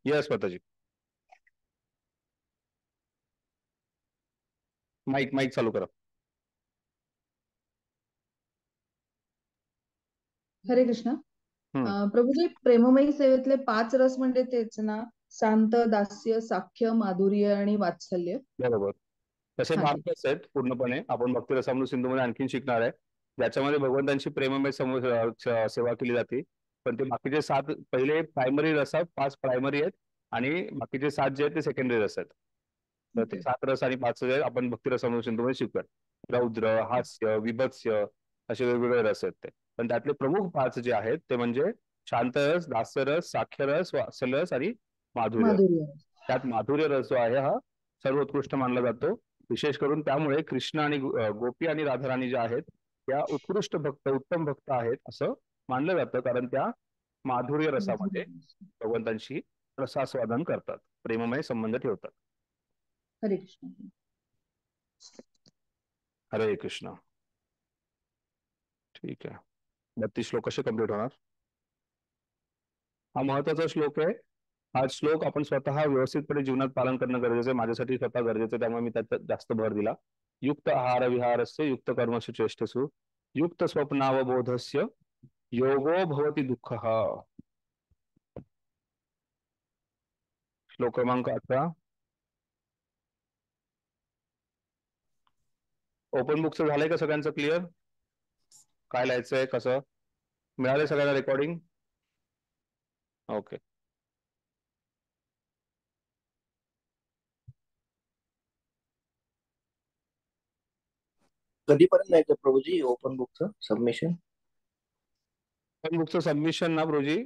यस स्वतःची माईक चालू करा. हरे कृष्ण. प्रभूजी, प्रेममयी सेवेतले 5 रस म्हणजे तेच ना, शांत, दास्य, साख्य, माधुर्य आणि वात्सल्य? बरोबर, तसे 5 रस आहेत पूर्णपणे. आपण भक्ती रसामृत सिंधूमध्ये आणखीन शिकणार आहे, ज्याच्यामध्ये भगवंतांची प्रेममय सेवा केली जाते. पण ते बाकीचे 7 पहिले प्रायमरी रस आहेत, 5 प्रायमरी आहेत आणि बाकीचे 7 जे आहेत ते सेकंडरी रस आहेत. तर ते 7 रस आणि 5 जे आपण भक्ती रसामृत सिंधूमध्ये शिकूया. रौद्र, हास्य, विभत्स्य असे वेगवेगळे रस आहेत ते. पण त्यातले प्रमुख 5 जे आहेत ते म्हणजे शांतरस, दास्यरस, साख्यरस, वात्सल्यरस आणि माधुर्य. त्यात माधुर्य रस जो आहे हा सर्वोत्कृष्ट मानला जातो. विशेष करून त्यामुळे कृष्ण आणि गोपी आणि राधाराणी ज्या आहेत त्या उत्कृष्ट भक्त, उत्तम भक्त आहेत असं मानलं जातं. कारण त्या माधुर्य रसामध्ये भगवंतांशी रसास्वादन करतात, प्रेममय संबंध ठेवतात. हरे कृष्ण. हरे कृष्ण. ठीक आहे, 32 श्लोक कसे कम्प्लीट होणार? हा महत्वाचा श्लोक आहे. हा श्लोक आपण स्वतः व्यवस्थितपणे जीवनात पालन करणं गरजेचं आहे. माझ्यासाठी स्वतः गरजेचं आहे, त्यामुळे मी त्यात जास्त भर दिला. युक्त आहार विहारस्य युक्त कर्मसु चेष्टसु युक्त स्वप्नावबोधस्य योगो भवति दुःखः. श्लोक क्रमांक 18. ओपन बुकचं झालंय का सगळ्यांचं क्लिअर? काय लिहायचंय, कसं मिळालंय सगळ्यांना रेकॉर्डिंग? ओके. कधीपर्यंत नाही प्रभूजी ओपन बुकचं सबमिशन? ओपन बुकचं सबमिशन ना प्रभूजी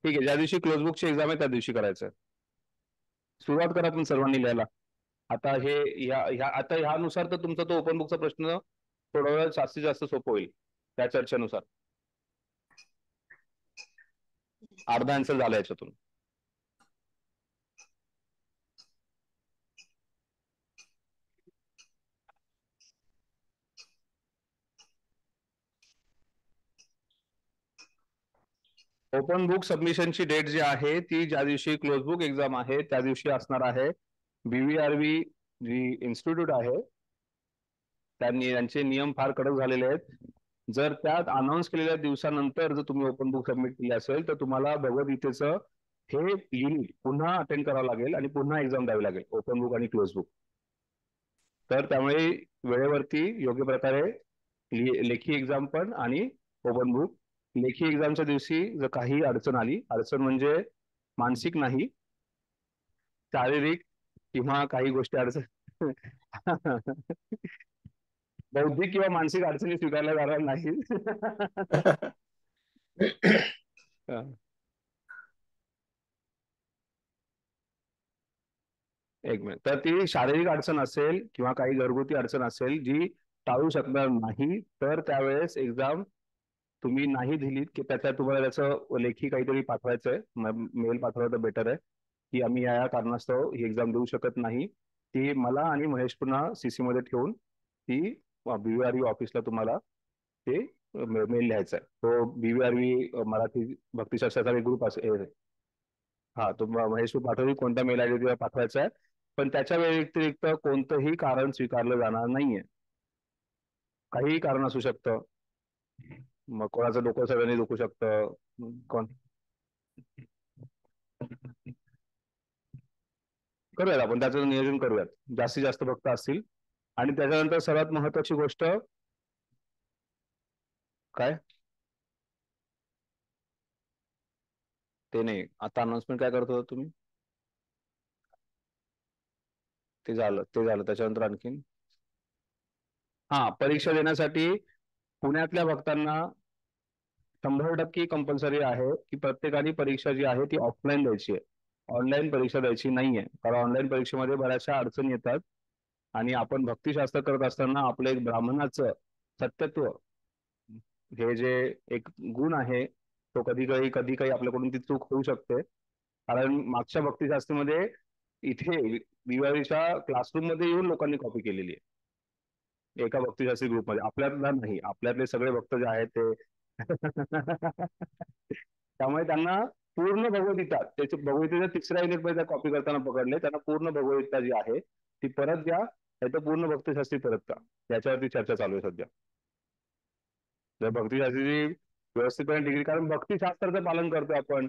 ठीक आहे, ज्या दिवशी क्लोज बुकची एक्झाम आहे त्या दिवशी करायचं. सुरुवात करा पण सर्वांनी लिहायला. आता ह्यानुसार तर तुमचा तो ओपन बुकचा प्रश्न थोडा वेळ जास्तीत जास्त सोपं होईल. त्या चर्चेनुसार अर्धा आन्सर झाला याच्यातून. ओपन बुक सबमिशनची डेट जी आहे ती ज्या दिवशी क्लोज बुक एक्झाम आहे त्या दिवशी असणार आहे. BVRV जी इन्स्टिट्यूट आहे त्यांचे नियम फार कडक झालेले आहेत. जर त्यात अनाऊन्स केलेल्या दिवसानंतर जर तुम्ही ओपन बुक सबमिट केली असेल तर तुम्हाला भगवद्गीतेचं हे युनिट पुन्हा अटेंड करावं लागेल आणि पुन्हा एक्झाम द्यावी लागेल, ओपन बुक आणि क्लोज बुक. तर त्यामुळे वेळेवरती योग्य प्रकारे लेखी एक्झाम पण आणि ओपन बुक. लेखी एक्झामच्या दिवशी जर काही अडचण आली, अडचण म्हणजे मानसिक नाही, शारीरिक किंवा काही गोष्टी अडचण बौद्धिक किंवा मानसिक अडचणी स्वीकारल्या जाणार नाही. एक मिनिट. तर ती शारीरिक अडचण असेल किंवा काही घरगुती अडचण असेल जी टाळू शकणार नाही, तर त्यावेळेस एक्झाम तुम्ही नाही दिलीत की त्याच्यात तुम्हाला त्याचं लेखी काहीतरी पाठवायचं आहे, मेल पाठवलं तर बेटर आहे की आम्ही या कारणास्तव ही एक्झाम देऊ शकत नाही. ती मला आणि महेश पुन्हा CC मध्ये ठेवून ती BVRV ऑफिसला तुम्हाला ते मेल लिहायचा आहे. तो BVRV मराठी भक्तिशास्त्राचा एक ग्रुप असेल, हा तो महेश पाठवली कोणता मेल ID तिला पाठवायचा आहे. पण त्याच्या व्यतिरिक्त कोणतंही कारण स्वीकारलं जाणार नाहीये. काहीही कारण असू शकतं, मग कोणाचं डोकं सगळ्यांनी दुखू शकतं, कोण करूयात आपण त्याचं नियोजन करूयात, जास्तीत जास्त भक्त असतील. आणि त्याच्यानंतर सर्वात महत्वाची गोष्ट काय ते नाही, आता अनाउन्समेंट काय करत होता तुम्ही? ते झालं त्याच्यानंतर आणखीन हा, परीक्षा देण्यासाठी पुण्यातल्या भक्तांना 100% कंपल्सरी आहे की प्रत्येकाने परीक्षा जी आहे ती ऑफलाईन द्यायची आहे, ऑनलाईन परीक्षा द्यायची नाहीये. कारण ऑनलाईन परीक्षेमध्ये बऱ्याचशा अडचणी येतात आणि आपण भक्तिशास्त्र करत असताना आपलं एक ब्राह्मणाचं सत्यत्व हे जे एक गुण आहे तो कधी काही आपल्याकडून ती चूक होऊ शकते. कारण मागच्या भक्तिशास्त्रामध्ये इथे BVRVच्या क्लासरूम मध्ये येऊन लोकांनी कॉपी केलेली आहे एका भक्तिशास्त्री ग्रुपमध्ये. आपल्यातला नाही, आपल्यातले सगळे भक्त जे आहेत ते त्यामुळे त्यांना पूर्ण भगवद्गीता, त्याचे भगवद्गीतेच्या 3ऱ्या युनिटमध्ये कॉपी करताना पकडले. त्यांना पूर्ण भगवद्गीता जी आहे ती परत द्या, नाही तर पूर्ण भक्तिशास्त्री परत का, याच्यावरती चर्चा चालू आहे सध्या. जर भक्तिशास्त्राची व्यवस्थितपणे डिग्री, कारण भक्तिशास्त्राचं पालन करतोय आपण,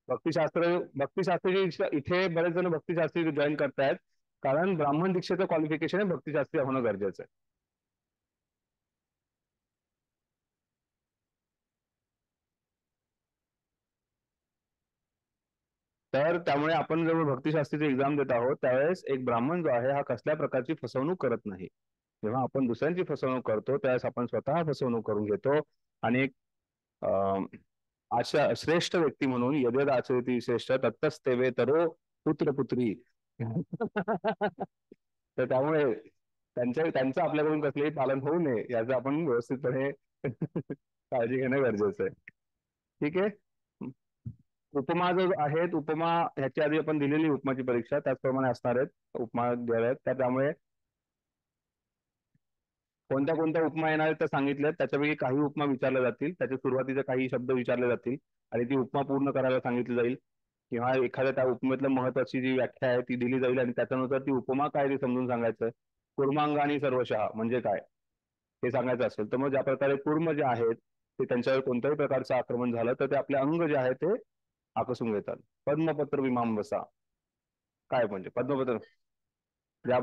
भक्तिशास्त्राची इथे बरेच जण भक्तिशास्त्री जॉईन करतायत कारण ब्राह्मण दीक्षेचं क्वालिफिकेशन आहे भक्तिशास्त्री होणं गरजेचं आहे. तर त्यामुळे आपण जेव्हा भक्तिशास्त्रीची एक्झाम देत आहोत त्यावेळेस एक ब्राह्मण जो आहे हा कसल्या प्रकारची फसवणूक करत नाही. जेव्हा आपण दुसऱ्यांची फसवणूक करतो त्यावेळेस आपण स्वतः फसवणूक करून घेतो. आणि एक अशा श्रेष्ठ व्यक्ती म्हणून यदेद आचरती श्रेष्ठ तत्तस्तेवे तरो पुत्र पुत्री तर त्यामुळे त्यांचं आपल्याकडून कसलेही पालन होऊ नये याचं आपण व्यवस्थितपणे काळजी घेणं गरजेचं आहे. ठीक आहे. उपमा जो आहेत, उपमा ह्याच्या आधी आपण दिलेली उपमाची परीक्षा त्याचप्रमाणे असणार आहेत, उपमा द्याव्या आहेत. त्यामुळे कोणत्या कोणत्या उपमा येणार आहेत त्या सांगितल्यात. त्याच्यापैकी काही उपमा विचारल्या जातील, त्याच्या सुरुवातीचे काही शब्द विचारले जातील आणि ती उपमा पूर्ण करायला सांगितली जाईल किंवा एखाद्या त्या उपमेतल्या महत्वाची जी व्याख्या आहे ती दिली जाईल आणि त्याच्यानुसार ती उपमा काय ते समजून सांगायचं. कुर्मांग आणि सर्वशः म्हणजे काय हे सांगायचं असेल तर मग ज्या प्रकारे कुर्म जे आहेत ते त्यांच्यावर कोणत्याही प्रकारचं आक्रमण झालं तर ते आपले अंग जे आहे ते आकसून घेतात. पद्मपत्र विमांबसा काय म्हणजे पद्मपत्र, ज्या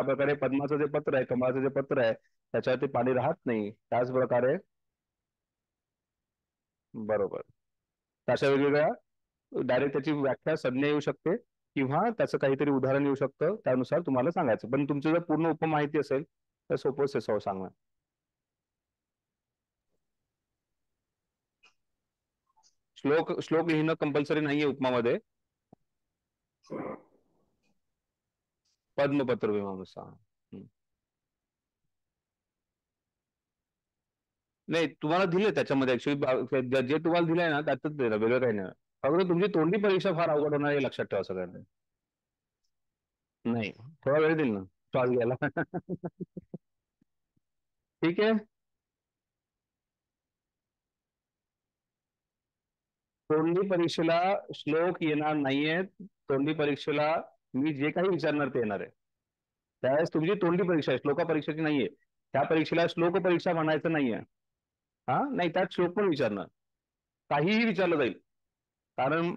प्रकारे पद्माचं जे पत्र आहे, कमळाचं जे पत्र आहे त्याच्यावरती पाणी राहत नाही, त्याच प्रकारे बरोबर तशा वेगवेगळ्या डायरेक्ट त्याची व्याख्या संज्ञा येऊ शकते किंवा त्याचं काहीतरी उदाहरण येऊ शकतं, त्यानुसार तुम्हाला सांगायचं. पण तुमचं जर पूर्ण उपमा माहिती असेल तर सोपं सांगा. श्लोक लिहिणं कंपल्सरी नाहीये उपमामध्ये. पद्मपत्र विमांसा नाही तुम्हाला दिले त्याच्यामध्ये ऍक्च्युली जे तुम्हाला दिलंय ना त्यातच दिलं, वेगळं काही नाही. फक्त तुमची तोंडी परीक्षा फार अवघड होणार हे लक्षात ठेवा सगळ्यांनी. नाही थोडा वेळ देईल ना श्वास घ्यायला. ठीक आहे. तोंडी परीक्षेला श्लोक येणार नाहीयेत. तोंडी परीक्षेला मी जे काही विचारणार ते येणार आहे. त्यावेळेस तुमची तोंडी परीक्षा आहे, श्लोका परीक्षेची नाहीये. त्या परीक्षेला श्लोक परीक्षा म्हणायचं नाहीये. हा नाही, त्यात श्लोक पण विचारणार, काहीही विचारलं जाईल. कारण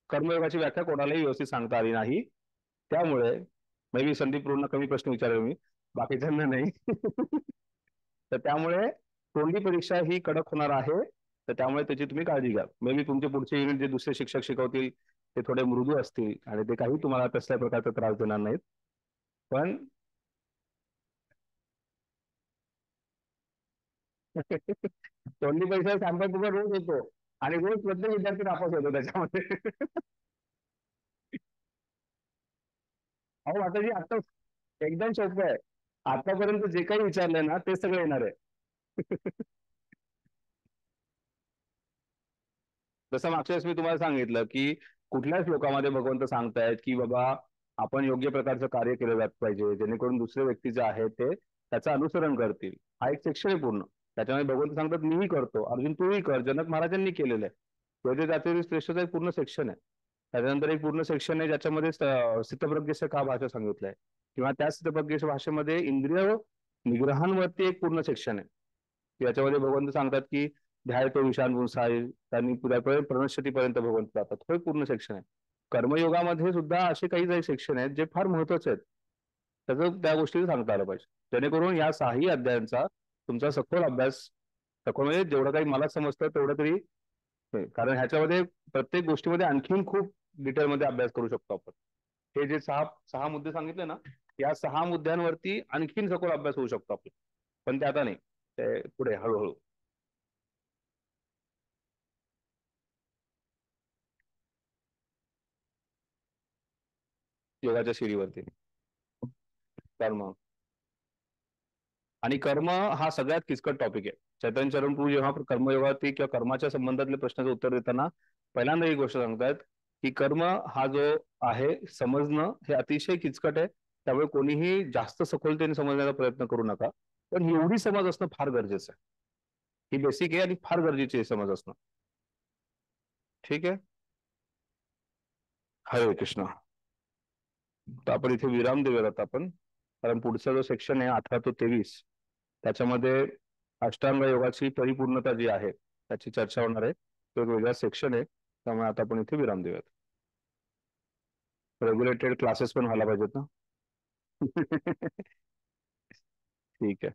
कर्मयोगाची व्याख्या कोणालाही व्यवस्थित सांगता आली नाही. त्यामुळे मे बी संदीप पूर्ण कमी प्रश्न विचारेल मी, बाकीच्यांना नाही. तर त्यामुळे तोंडी परीक्षा ही कडक होणार आहे. तर त्यामुळे त्याची तुम्ही काळजी घ्या. मे बी तुमचे पुढचे युनिट जे दुसरे शिक्षक शिकवतील ते थोडे मृदू असतील आणि ते काही तुम्हाला कसल्याही प्रकारचा त्रास देणार नाहीत. पण तोंडी परीक्षा सॅम्पल पेपर रोज होतो आणि रोज प्रत्येक विद्यार्थी नापास होतो त्याच्यामध्ये. अहो आता जी आता एकदम सोपं आहे. आतापर्यंत जे काही विचारलंय ना ते सगळं येणार आहे. जसं मागच्या वेळेस मी तुम्हाला सांगितलं की कुठल्या श्लोकामध्ये भगवंत सांगतायत की बाबा आपण योग्य प्रकारचं कार्य केलं जात पाहिजे जेणेकरून दुसरे व्यक्ती जे आहेत ते त्याचं अनुसरण करतील. हा एक सेक्शन आहे पूर्ण. त्याच्यामध्ये भगवंत सांगतात मीही करतो, अर्जुन तूही कर, जनक महाराजांनी केलेलं आहे. योग्य जाती श्रेष्ठचा एक पूर्ण सेक्शन आहे. त्याच्यानंतर एक पूर्ण सेक्शन आहे ज्याच्यामध्ये स्थितप्रज्ञेच्या का भाषा सांगितलंय किंवा त्या स्थितप्रज्ञेच्या भाषेमध्ये इंद्रिय निग्रहांवरती एक पूर्ण सेक्शन आहे. याच्यामध्ये भगवंत सांगतात की ध्याय तो विषाण गुंसाईल, त्यांनी पुढ्यापर्यंत प्रणश्यतीपर्यंत भगवंत जातात. हे पूर्ण सेक्शन आहे. कर्मयोगामध्ये सुद्धा असे काही सेक्शन आहेत जे फार महत्वाचे आहेत. त्याचं त्या गोष्टी सांगता आलं पाहिजे जेणेकरून या 6ही अध्यायांचा तुमचा सखोल अभ्यास, सखोल म्हणजे जेवढं काही मला समजतं तेवढं तरी, कारण ह्याच्यामध्ये प्रत्येक गोष्टीमध्ये आणखीन खूप डिटेलमध्ये अभ्यास करू शकतो आपण. हे जे सहा मुद्दे सांगितले ना, या 6 मुद्द्यांवरती आणखीन सखोल अभ्यास होऊ शकतो आपला. पण ते आता नाही, ते पुढे हळूहळू. योगाच्या शिडीवरती कर्म आणि कर्म हा सगळ्यात किचकट टॉपिक आहे. चैतन्य चरण प्रभू जेव्हा कर्मयोगावरती किंवा कर्माच्या संबंधातले प्रश्नाचं उत्तर देताना पहिल्यांदा ही गोष्ट सांगतात की कर्म हा जो आहे समजणं हे अतिशय किचकट आहे. त्यामुळे कोणीही जास्त सखोलतेने समजण्याचा प्रयत्न करू नका. पण एवढी समज असणं फार गरजेचं आहे. ही बेसिक आहे आणि फार गरजेची आहे समज असणं. ठीक आहे. हरे कृष्ण. तर आपण इथे विराम देऊयात आता आपण, कारण पुढचा जो सेक्शन आहे 18 ते 23 त्याच्यामध्ये अष्टांग योगाची परिपूर्णता जी आहे त्याची चर्चा होणार आहे. तो एक वेगळा सेक्शन आहे. त्यामुळे आता आपण इथे विराम देऊयात. रेग्युलेटेड क्लासेस पण व्हायला पाहिजेत ना. ठीक आहे.